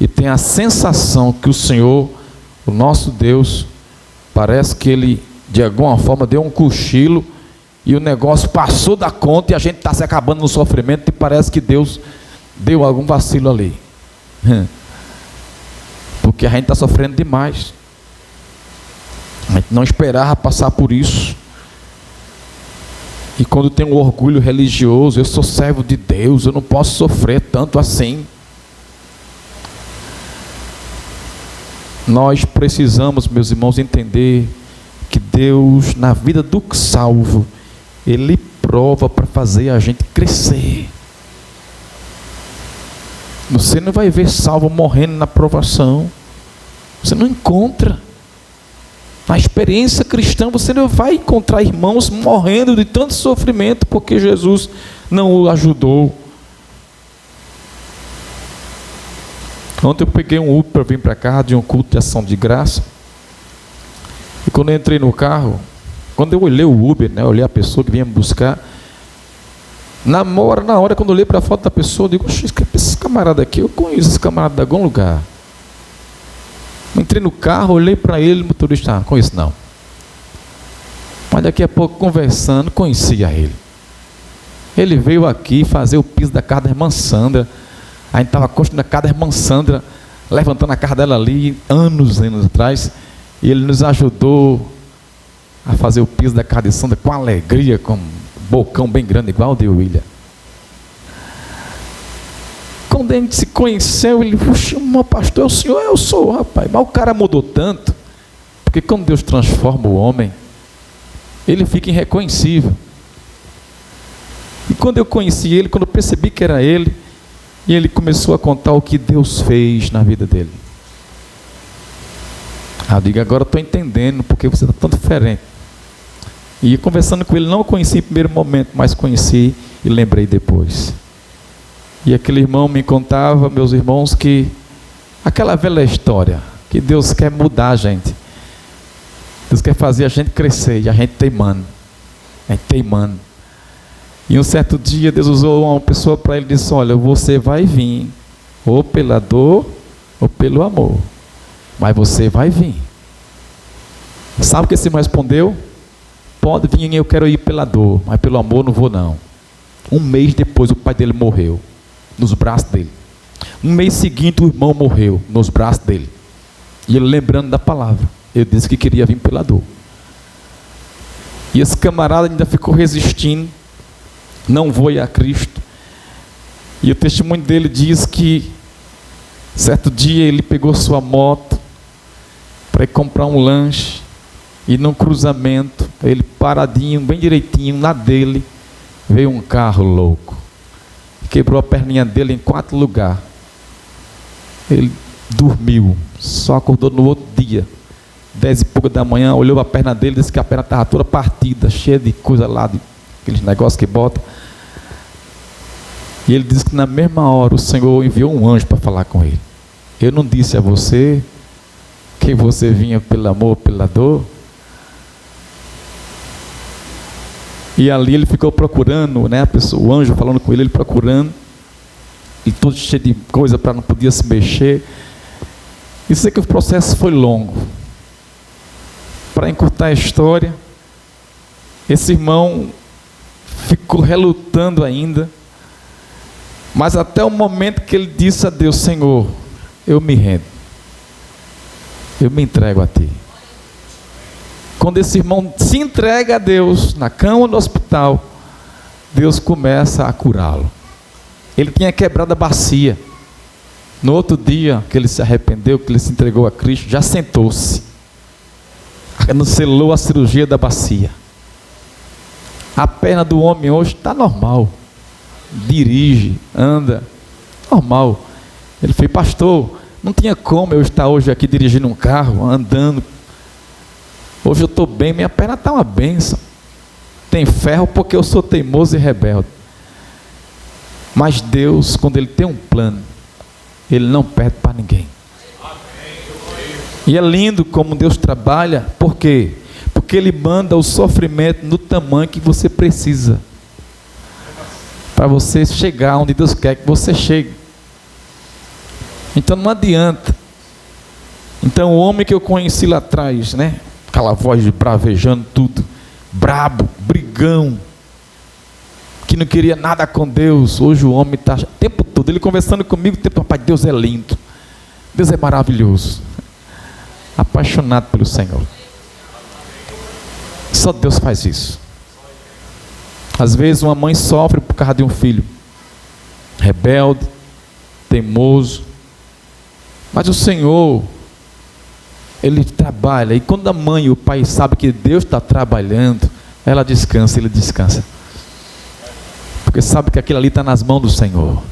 e tem a sensação que o Senhor, o nosso Deus, parece que Ele de alguma forma deu um cochilo e o negócio passou da conta e a gente está se acabando no sofrimento e parece que Deus deu algum vacilo ali. Porque a gente está sofrendo demais. A gente não esperava passar por isso. E quando tem um orgulho religioso, eu sou servo de Deus, eu não posso sofrer tanto assim. Nós precisamos, meus irmãos, entender que Deus, na vida do salvo, Ele prova para fazer a gente crescer. Você não vai ver salvo morrendo na provação. Você não encontra. Na experiência cristã, você não vai encontrar irmãos morrendo de tanto sofrimento porque Jesus não o ajudou. Ontem eu peguei um Uber para vir para cá de um culto de ação de graça. E quando eu entrei no carro, quando eu olhei o Uber, né, eu olhei a pessoa que vinha me buscar, na hora quando eu olhei para a foto da pessoa, eu digo, esse camarada aqui, eu conheço esse camarada de algum lugar. Eu entrei no carro, olhei para ele, o motorista, conheço não. Mas daqui a pouco, conversando, conhecia ele. Ele veio aqui fazer o piso da casa da irmã Sandra. A gente estava construindo a casa da irmã Sandra, levantando a casa dela ali, anos atrás. E ele nos ajudou a fazer o piso da casa de Sandra com alegria, com um bocão bem grande, igual o de William. Quando a gente se conheceu, ele puxa, pastor, é o senhor? Eu sou, rapaz. Mas o cara mudou tanto, porque quando Deus transforma o homem, ele fica irreconhecível. E quando eu conheci ele, quando eu percebi que era ele, e ele começou a contar o que Deus fez na vida dele. Eu digo, agora eu estou entendendo porque você está tão diferente. E conversando com ele, não o conheci em primeiro momento, mas conheci e lembrei depois. E aquele irmão me contava, meus irmãos, que aquela velha história, que Deus quer mudar a gente. Deus quer fazer a gente crescer, e a gente teimando. E um certo dia, Deus usou uma pessoa para ele e disse, olha, você vai vir, ou pela dor, ou pelo amor. Mas você vai vir. Sabe o que esse irmão respondeu? Pode vir, eu quero ir pela dor, mas pelo amor não vou não. Um mês depois, o pai dele morreu. Nos braços dele. Um mês seguinte o irmão morreu nos braços dele. E ele lembrando da palavra, ele disse que queria vir pela dor. E esse camarada ainda ficou resistindo, não foi a Cristo. E o testemunho dele diz que certo dia ele pegou sua moto para ir comprar um lanche, e num cruzamento, ele paradinho, bem direitinho, na dele, veio um carro louco. Quebrou a perninha dele em 4 lugares. Ele dormiu, só acordou no outro dia, 10 e pouco da manhã, olhou a perna dele, disse que a perna estava toda partida, cheia de coisa lá, aqueles negócios que bota. E ele disse que na mesma hora o Senhor enviou um anjo para falar com ele. Eu não disse a você que você vinha pelo amor, pela dor? E ali ele ficou procurando, né, a pessoa, o anjo falando com ele procurando, e todo cheio de coisa para não poder se mexer. E sei que o processo foi longo. Para encurtar a história, esse irmão ficou relutando ainda, mas até o momento que ele disse a Deus: Senhor, eu me rendo, eu me entrego a Ti. Quando esse irmão se entrega a Deus, na cama do hospital, Deus começa a curá-lo. Ele tinha quebrado a bacia. No outro dia que ele se arrependeu, que ele se entregou a Cristo, já sentou-se, cancelou a cirurgia da bacia. A perna do homem hoje está normal, dirige, anda, normal. Ele foi: pastor, não tinha como eu estar hoje aqui dirigindo um carro, andando. Hoje eu estou bem, minha perna está uma bênção. Tem ferro porque eu sou teimoso e rebelde. Mas Deus, quando Ele tem um plano, Ele não perde para ninguém. E é lindo como Deus trabalha. Por quê? Porque Ele manda o sofrimento no tamanho que você precisa, para você chegar onde Deus quer que você chegue. Então não adianta. Então o homem que eu conheci lá atrás, né, aquela voz de bravejando tudo, brabo, brigão, que não queria nada com Deus, hoje o homem está o tempo todo, ele conversando comigo o tempo: rapaz, Deus é lindo, Deus é maravilhoso, apaixonado pelo Senhor. Só Deus faz isso. Às vezes uma mãe sofre por causa de um filho rebelde, teimoso, mas o Senhor, Ele trabalha. E quando a mãe e o pai sabem que Deus está trabalhando, ela descansa, ele descansa, porque sabe que aquilo ali está nas mãos do Senhor.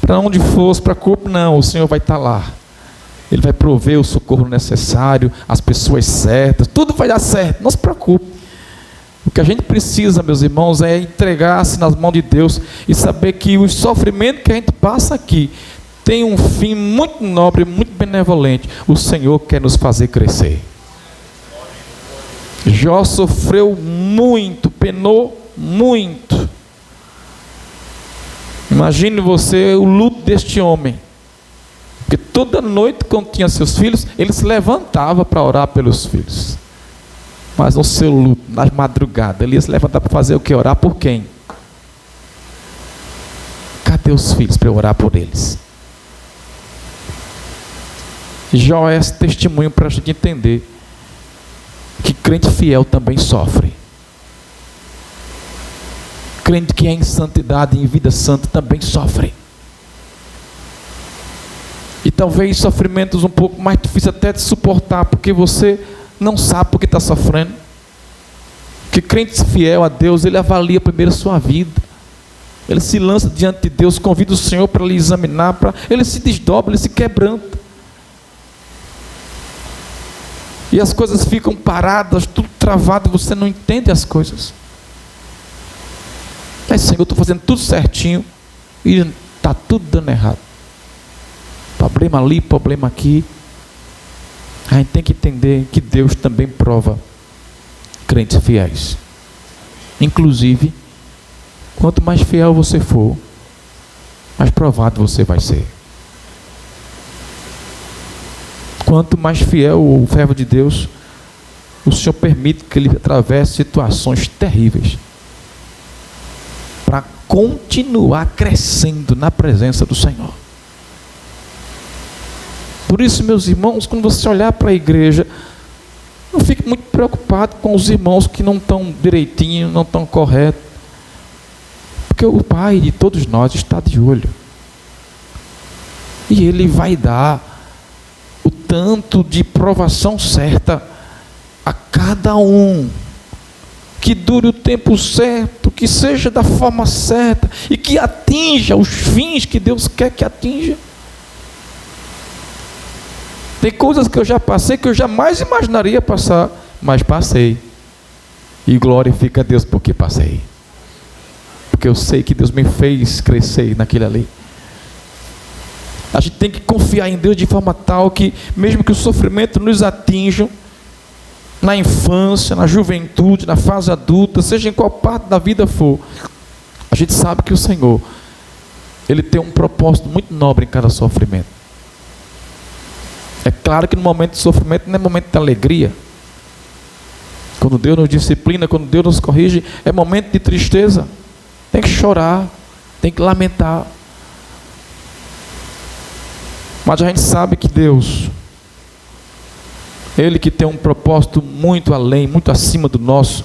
Para onde for, se preocupe não, o Senhor vai estar lá. Ele vai prover o socorro necessário, as pessoas certas, tudo vai dar certo, não se preocupe. O que a gente precisa, meus irmãos, é entregar-se nas mãos de Deus e saber que o sofrimento que a gente passa aqui tem um fim muito nobre, muito benevolente. O Senhor quer nos fazer crescer. Jó sofreu muito, penou muito. Imagine você o luto deste homem, porque toda noite, quando tinha seus filhos, ele se levantava para orar pelos filhos. Mas no seu luto, nas madrugadas, ele ia se levantar para fazer o que? Orar por quem? Cadê os filhos para eu orar por eles? Jó é esse testemunho para a gente entender que crente fiel também sofre. Crente que é em santidade, em vida santa, também sofre. E talvez sofrimentos um pouco mais difíceis até de suportar, porque você não sabe por que está sofrendo. Que crente fiel a Deus, ele avalia primeiro a sua vida. Ele se lança diante de Deus, convida o Senhor para lhe examinar, ele se desdobra, ele se quebranta. E as coisas ficam paradas, tudo travado, você não entende as coisas. Mas Senhor, eu estou fazendo tudo certinho e está tudo dando errado. Problema ali, problema aqui. A gente tem que entender que Deus também prova crentes fiéis. Inclusive, quanto mais fiel você for, mais provado você vai ser. Quanto mais fiel o servo de Deus, o Senhor permite que ele atravesse situações terríveis, para continuar crescendo na presença do Senhor. Por isso, meus irmãos, quando você olhar para a igreja, não fique muito preocupado com os irmãos que não estão direitinho, não estão corretos, porque o Pai de todos nós está de olho, e Ele vai dar o tanto de provação certa a cada um, que dure o tempo certo, que seja da forma certa e que atinja os fins que Deus quer que atinja. Tem coisas que eu já passei que eu jamais imaginaria passar, mas passei, e glorifica a Deus porque passei, porque eu sei que Deus me fez crescer naquele ali. A gente tem que confiar em Deus de forma tal que, mesmo que o sofrimento nos atinja, na infância, na juventude, na fase adulta, seja em qual parte da vida for, a gente sabe que o Senhor, Ele tem um propósito muito nobre em cada sofrimento. É claro que no momento de sofrimento não é momento de alegria. Quando Deus nos disciplina, quando Deus nos corrige, é momento de tristeza. Tem que chorar, tem que lamentar. Mas a gente sabe que Deus, Ele que tem um propósito muito além, muito acima do nosso,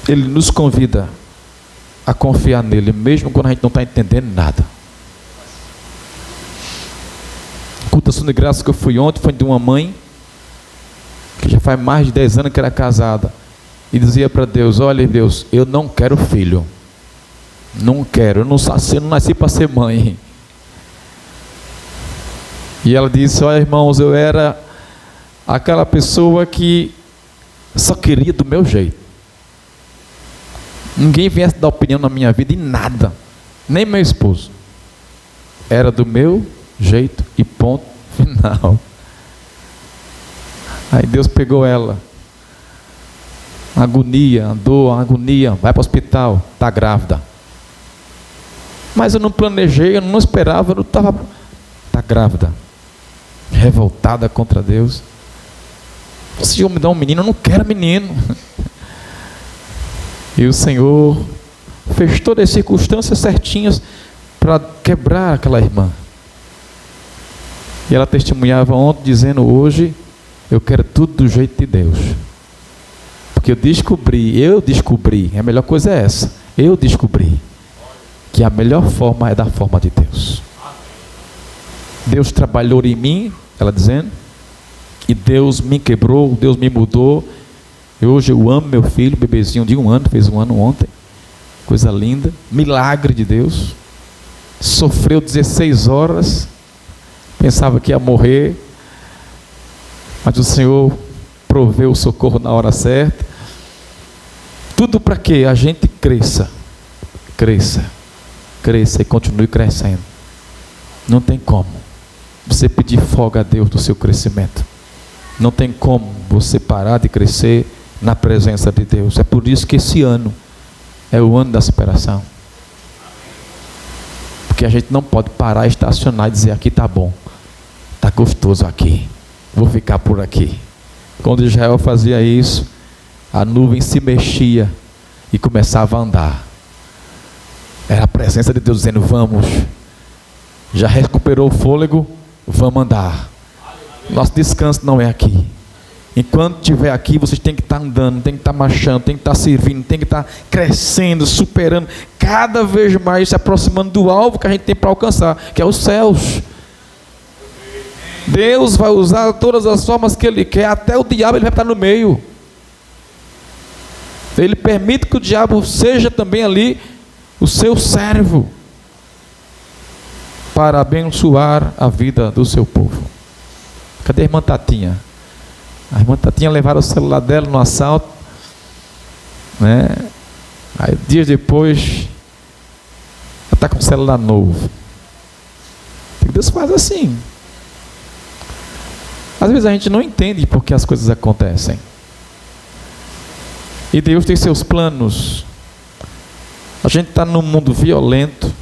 Ele nos convida a confiar nele, mesmo quando a gente não está entendendo nada. O culto de graça que eu fui ontem foi de uma mãe que já faz mais de 10 anos que era casada e dizia para Deus: olha Deus, eu não quero filho, não quero, eu não nasci para ser mãe. E ela disse: olha irmãos, eu era aquela pessoa que só queria do meu jeito, ninguém viesse dar opinião na minha vida em nada, nem meu esposo, era do meu jeito e ponto final. Aí Deus pegou ela, agonia, dor, agonia, vai para o hospital, está grávida. Mas eu não planejei, eu não esperava, eu não estava. Está grávida, revoltada contra Deus. O Senhor me dá um menino, eu não quero menino. E o Senhor fez todas as circunstâncias certinhas para quebrar aquela irmã. E ela testemunhava ontem, dizendo: hoje eu quero tudo do jeito de Deus. Porque eu descobri, a melhor coisa é essa. Eu descobri que a melhor forma é da forma de Deus. Deus trabalhou em mim, ela dizendo, e Deus me quebrou, Deus me mudou. E hoje eu amo meu filho, bebezinho de 1 ano, fez 1 ano ontem. Coisa linda, milagre de Deus. Sofreu 16 horas, pensava que ia morrer, mas o Senhor proveu o socorro na hora certa. Tudo para que a gente cresça e continue crescendo. Não tem como você pedir folga a Deus do seu crescimento. Não tem como você parar de crescer na presença de Deus. É por isso que esse ano é o ano da superação. Porque a gente não pode parar, estacionar e dizer: aqui está bom, está gostoso aqui, vou ficar por aqui. Quando Israel fazia isso, a nuvem se mexia e começava a andar. Era a presença de Deus dizendo: vamos, já recuperou o fôlego, vamos andar. Nosso descanso não é aqui. Enquanto estiver aqui, vocês têm que estar andando, tem que estar marchando, tem que estar servindo, tem que estar crescendo, superando, cada vez mais se aproximando do alvo que a gente tem para alcançar, que é os céus. Deus vai usar todas as formas que Ele quer, até o diabo Ele vai estar no meio. Ele permite que o diabo seja também ali o seu servo, para abençoar a vida do seu povo. Cadê a irmã Tatinha? A irmã Tatinha levaram o celular dela no assalto, né? Aí dias depois ela está com um celular novo. Deus faz assim. Às vezes a gente não entende por que as coisas acontecem. E Deus tem seus planos. A gente está num mundo violento,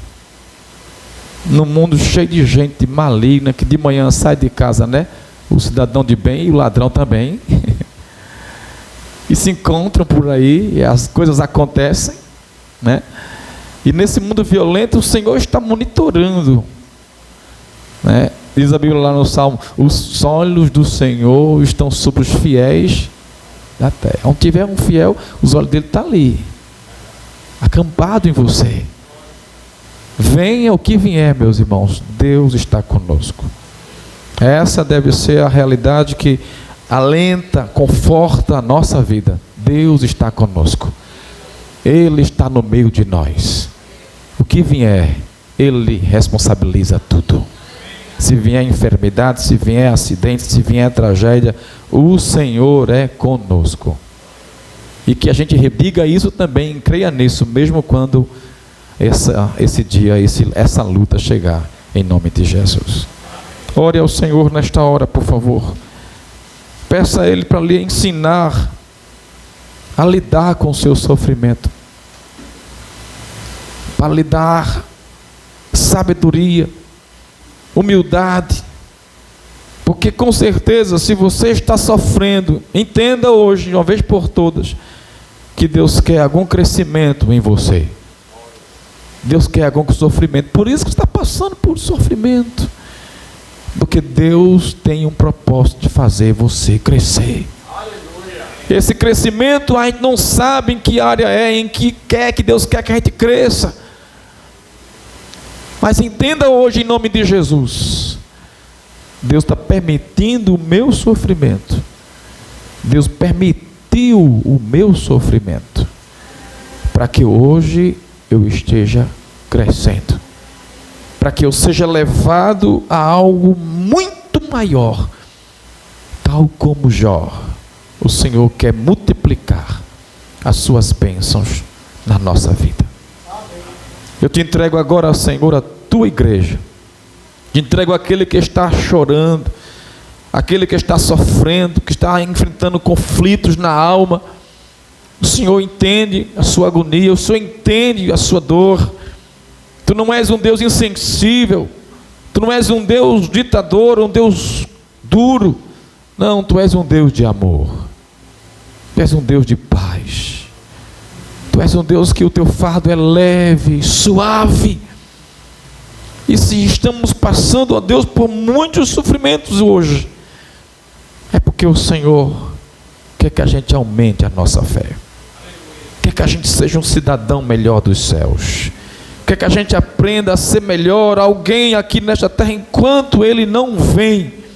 num mundo cheio de gente maligna, que de manhã sai de casa, né? O cidadão de bem e o ladrão também. E se encontram por aí, e as coisas acontecem, né? E nesse mundo violento, o Senhor está monitorando, né? Diz a Bíblia lá no Salmo: os olhos do Senhor estão sobre os fiéis da terra. Onde tiver um fiel, os olhos dele estão ali, acampado em você. Venha o que vier, meus irmãos, Deus está conosco. Essa deve ser a realidade que alenta, conforta a nossa vida. Deus está conosco, Ele está no meio de nós. O que vier, Ele responsabiliza tudo. Se vier enfermidade, se vier acidente, se vier tragédia, o Senhor é conosco. E que a gente rediga isso também, creia nisso, mesmo quando esse dia, essa luta chegar, em nome de Jesus. Ore ao Senhor nesta hora, por favor. Peça a Ele para lhe ensinar a lidar com o seu sofrimento, para lhe dar sabedoria, humildade, porque com certeza, se você está sofrendo, entenda hoje, de uma vez por todas, que Deus quer algum crescimento em você. Deus quer algum sofrimento, por isso que você está passando por sofrimento, porque Deus tem um propósito de fazer você crescer. Esse crescimento a gente não sabe em que área é, em que Deus quer que a gente cresça. Mas entenda hoje, em nome de Jesus, Deus está permitindo o meu sofrimento. Deus permitiu o meu sofrimento para que hoje eu esteja crescendo, para que eu seja levado a algo muito maior, tal como Jó. O Senhor quer multiplicar as suas bênçãos na nossa vida. Eu te entrego agora, Senhor, a tua igreja. Te entrego aquele que está chorando, aquele que está sofrendo, que está enfrentando conflitos na alma. O Senhor entende a sua agonia, o Senhor entende a sua dor. Tu não és um Deus insensível, tu não és um Deus ditador, um Deus duro. Não, tu és um Deus de amor. Tu és um Deus de paz. Tu és um Deus que o teu fardo é leve, suave. E se estamos passando, ó Deus, por muitos sofrimentos hoje, é porque o Senhor quer que a gente aumente a nossa fé. Quer que a gente seja um cidadão melhor dos céus. Quer que a gente aprenda a ser melhor alguém aqui nesta terra enquanto Ele não vem.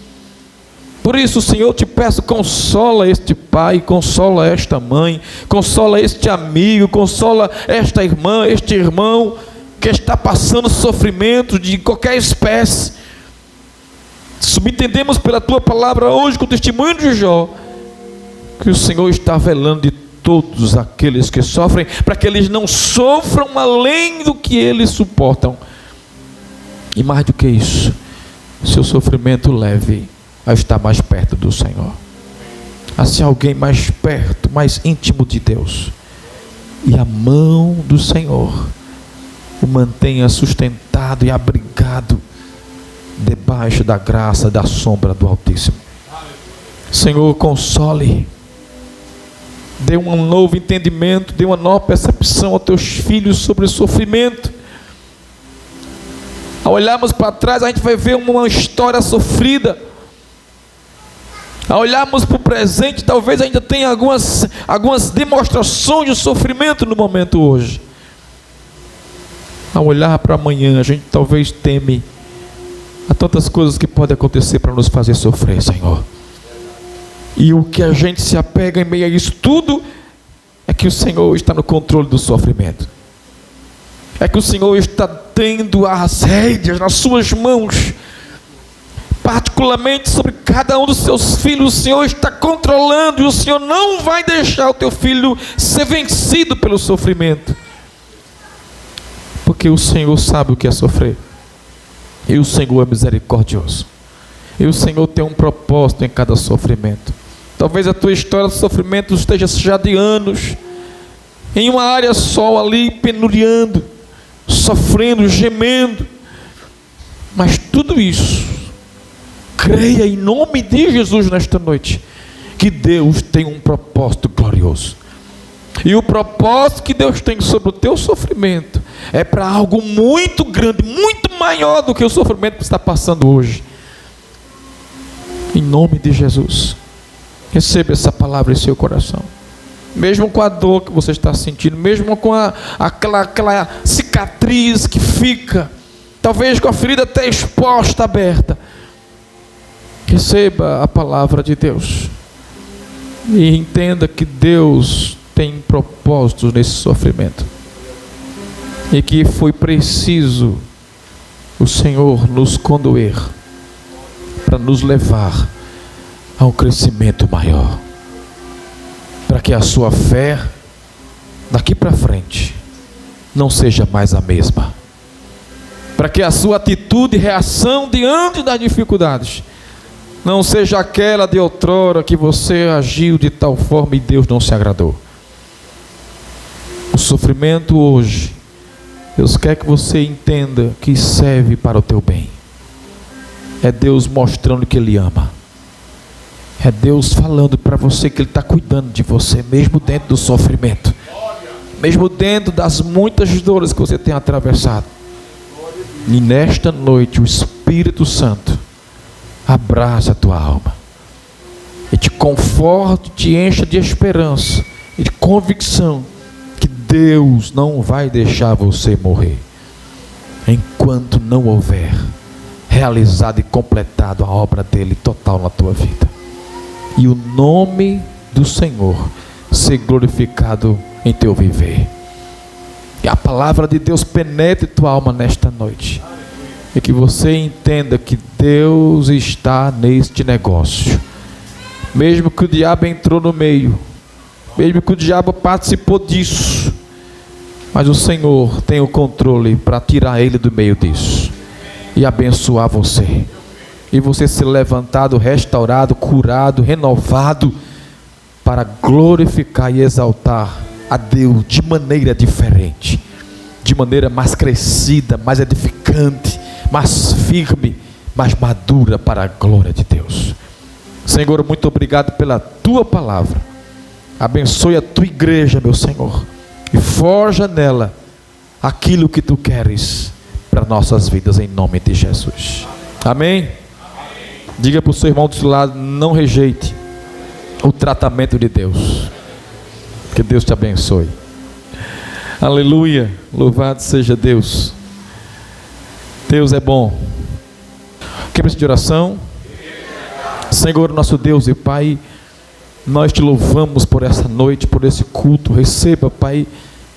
Por isso, Senhor, te peço, consola este pai, consola esta mãe, consola este amigo, consola esta irmã, este irmão que está passando sofrimento de qualquer espécie. Subentendemos pela tua palavra hoje, com o testemunho de Jó, que o Senhor está velando de todos aqueles que sofrem, para que eles não sofram além do que eles suportam. E mais do que isso, seu sofrimento leve a estar mais perto do Senhor, a ser alguém mais perto, mais íntimo de Deus, e a mão do Senhor o mantenha sustentado e abrigado debaixo da graça, da sombra do Altíssimo. Senhor, console, dê um novo entendimento, dê uma nova percepção aos teus filhos sobre o sofrimento. Ao olharmos para trás, a gente vai ver uma história sofrida. Ao olharmos para o presente, talvez ainda tenha algumas demonstrações de sofrimento no momento hoje. Ao olhar para amanhã, a gente talvez teme a tantas coisas que podem acontecer para nos fazer sofrer, Senhor. E o que a gente se apega em meio a isso tudo é que o Senhor está no controle do sofrimento. É que o Senhor está tendo as rédeas nas suas mãos, particularmente sobre cada um dos seus filhos. O Senhor está controlando, e o Senhor não vai deixar o teu filho ser vencido pelo sofrimento, porque o Senhor sabe o que é sofrer, e o Senhor é misericordioso, e o Senhor tem um propósito em cada sofrimento. Talvez a tua história de sofrimento esteja já de anos, em uma área só ali, penuriando, sofrendo, gemendo, mas tudo isso, creia em nome de Jesus nesta noite, que Deus tem um propósito glorioso. E o propósito que Deus tem sobre o teu sofrimento é para algo muito grande, muito maior do que o sofrimento que você está passando hoje. Em nome de Jesus, receba essa palavra em seu coração. Mesmo com a dor que você está sentindo, mesmo com aquela cicatriz que fica, talvez com a ferida até exposta, aberta, receba a palavra de Deus e entenda que Deus tem propósitos nesse sofrimento, e que foi preciso o Senhor nos conduir para nos levar a um crescimento maior, para que a sua fé daqui para frente não seja mais a mesma, para que a sua atitude e reação diante das dificuldades Não seja aquela de outrora que você agiu de tal forma e Deus não se agradou. O sofrimento hoje, Deus quer que você entenda que serve para o teu bem. É Deus mostrando que Ele ama. É Deus falando para você que Ele está cuidando de você, mesmo dentro do sofrimento, mesmo dentro das muitas dores que você tem atravessado. E nesta noite o Espírito Santo abraça a tua alma e te conforte, te encha de esperança e de convicção que Deus não vai deixar você morrer enquanto não houver realizado e completado a obra dele total na tua vida, e o nome do Senhor ser glorificado em teu viver. Que a palavra de Deus penetre tua alma nesta noite, e que você entenda que Deus está neste negócio. Mesmo que o diabo entrou no meio, mesmo que o diabo participou disso, mas o Senhor tem o controle para tirar ele do meio disso e abençoar você, e você ser levantado, restaurado, curado, renovado, para glorificar e exaltar a Deus de maneira diferente, de maneira mais crescida, mais edificante, mais firme, mais madura, para a glória de Deus. Senhor, muito obrigado pela tua palavra. Abençoe a tua igreja, meu Senhor, e forja nela aquilo que tu queres para nossas vidas, em nome de Jesus. Amém? Diga para o seu irmão do seu lado: não rejeite o tratamento de Deus. Que Deus te abençoe. Aleluia, louvado seja Deus. Deus é bom. Quebra-se de oração. Senhor, nosso Deus e Pai, nós te louvamos por essa noite, por esse culto. Receba, Pai,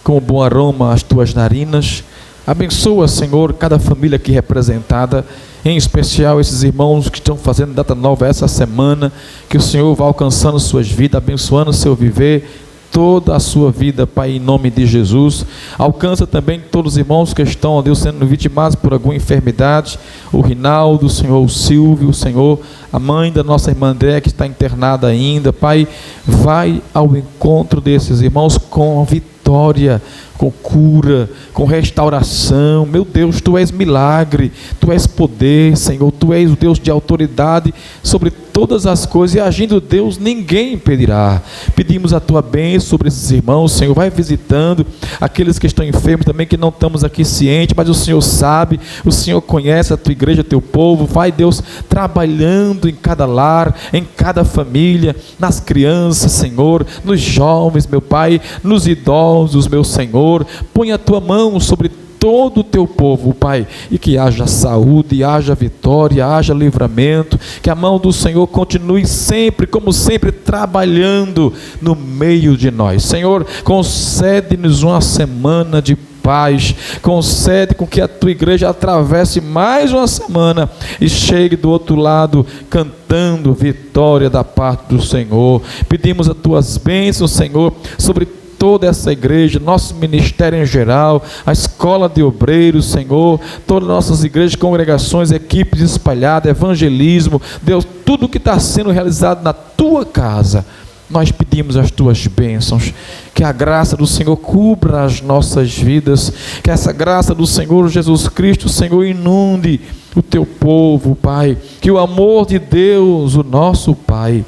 com bom aroma as tuas narinas. Abençoa, Senhor, cada família aqui representada, em especial esses irmãos que estão fazendo data nova essa semana. Que o Senhor vá alcançando suas vidas, abençoando o seu viver, toda a sua vida, Pai, em nome de Jesus. Alcança também todos os irmãos que estão, ó Deus, sendo vitimados por alguma enfermidade. O Rinaldo, Senhor, o Silvio, Senhor, a mãe da nossa irmã André, que está internada ainda. Pai, vai ao encontro desses irmãos com vitória, com cura, com restauração. Meu Deus, tu és milagre, tu és poder, Senhor, tu és o Deus de autoridade sobre todas as coisas, e agindo Deus, ninguém impedirá. Pedimos a tua bênção sobre esses irmãos, Senhor. Vai visitando aqueles que estão enfermos também, que não estamos aqui cientes, mas o Senhor sabe, o Senhor conhece a tua igreja, teu povo. Vai, Deus, trabalhando em cada lar, em cada família, nas crianças, Senhor, nos jovens, meu Pai, nos idosos, meu Senhor. Põe a tua mão sobre todo o teu povo, Pai, e que haja saúde, haja vitória, haja livramento. Que a mão do Senhor continue sempre, como sempre, trabalhando no meio de nós. Senhor, concede-nos uma semana de paz. Concede com que a tua igreja atravesse mais uma semana e chegue do outro lado cantando vitória da parte do Senhor. Pedimos as tuas bênçãos, Senhor, sobre toda essa igreja, nosso ministério em geral, a escola de obreiros, Senhor, todas as nossas igrejas, congregações, equipes espalhadas, evangelismo. Deus, tudo que está sendo realizado na tua casa, nós pedimos as tuas bênçãos. Que a graça do Senhor cubra as nossas vidas, que essa graça do Senhor Jesus Cristo, Senhor, inunde o teu povo, Pai. Que o amor de Deus, o nosso Pai,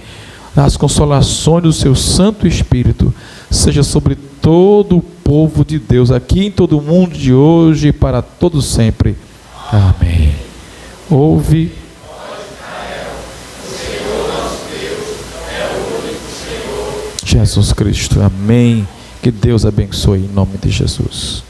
as consolações do seu Santo Espírito seja sobre todo o povo de Deus, aqui em todo o mundo de hoje e para todo sempre. Amém. Ouve. Jesus Cristo. Amém. Que Deus abençoe em nome de Jesus.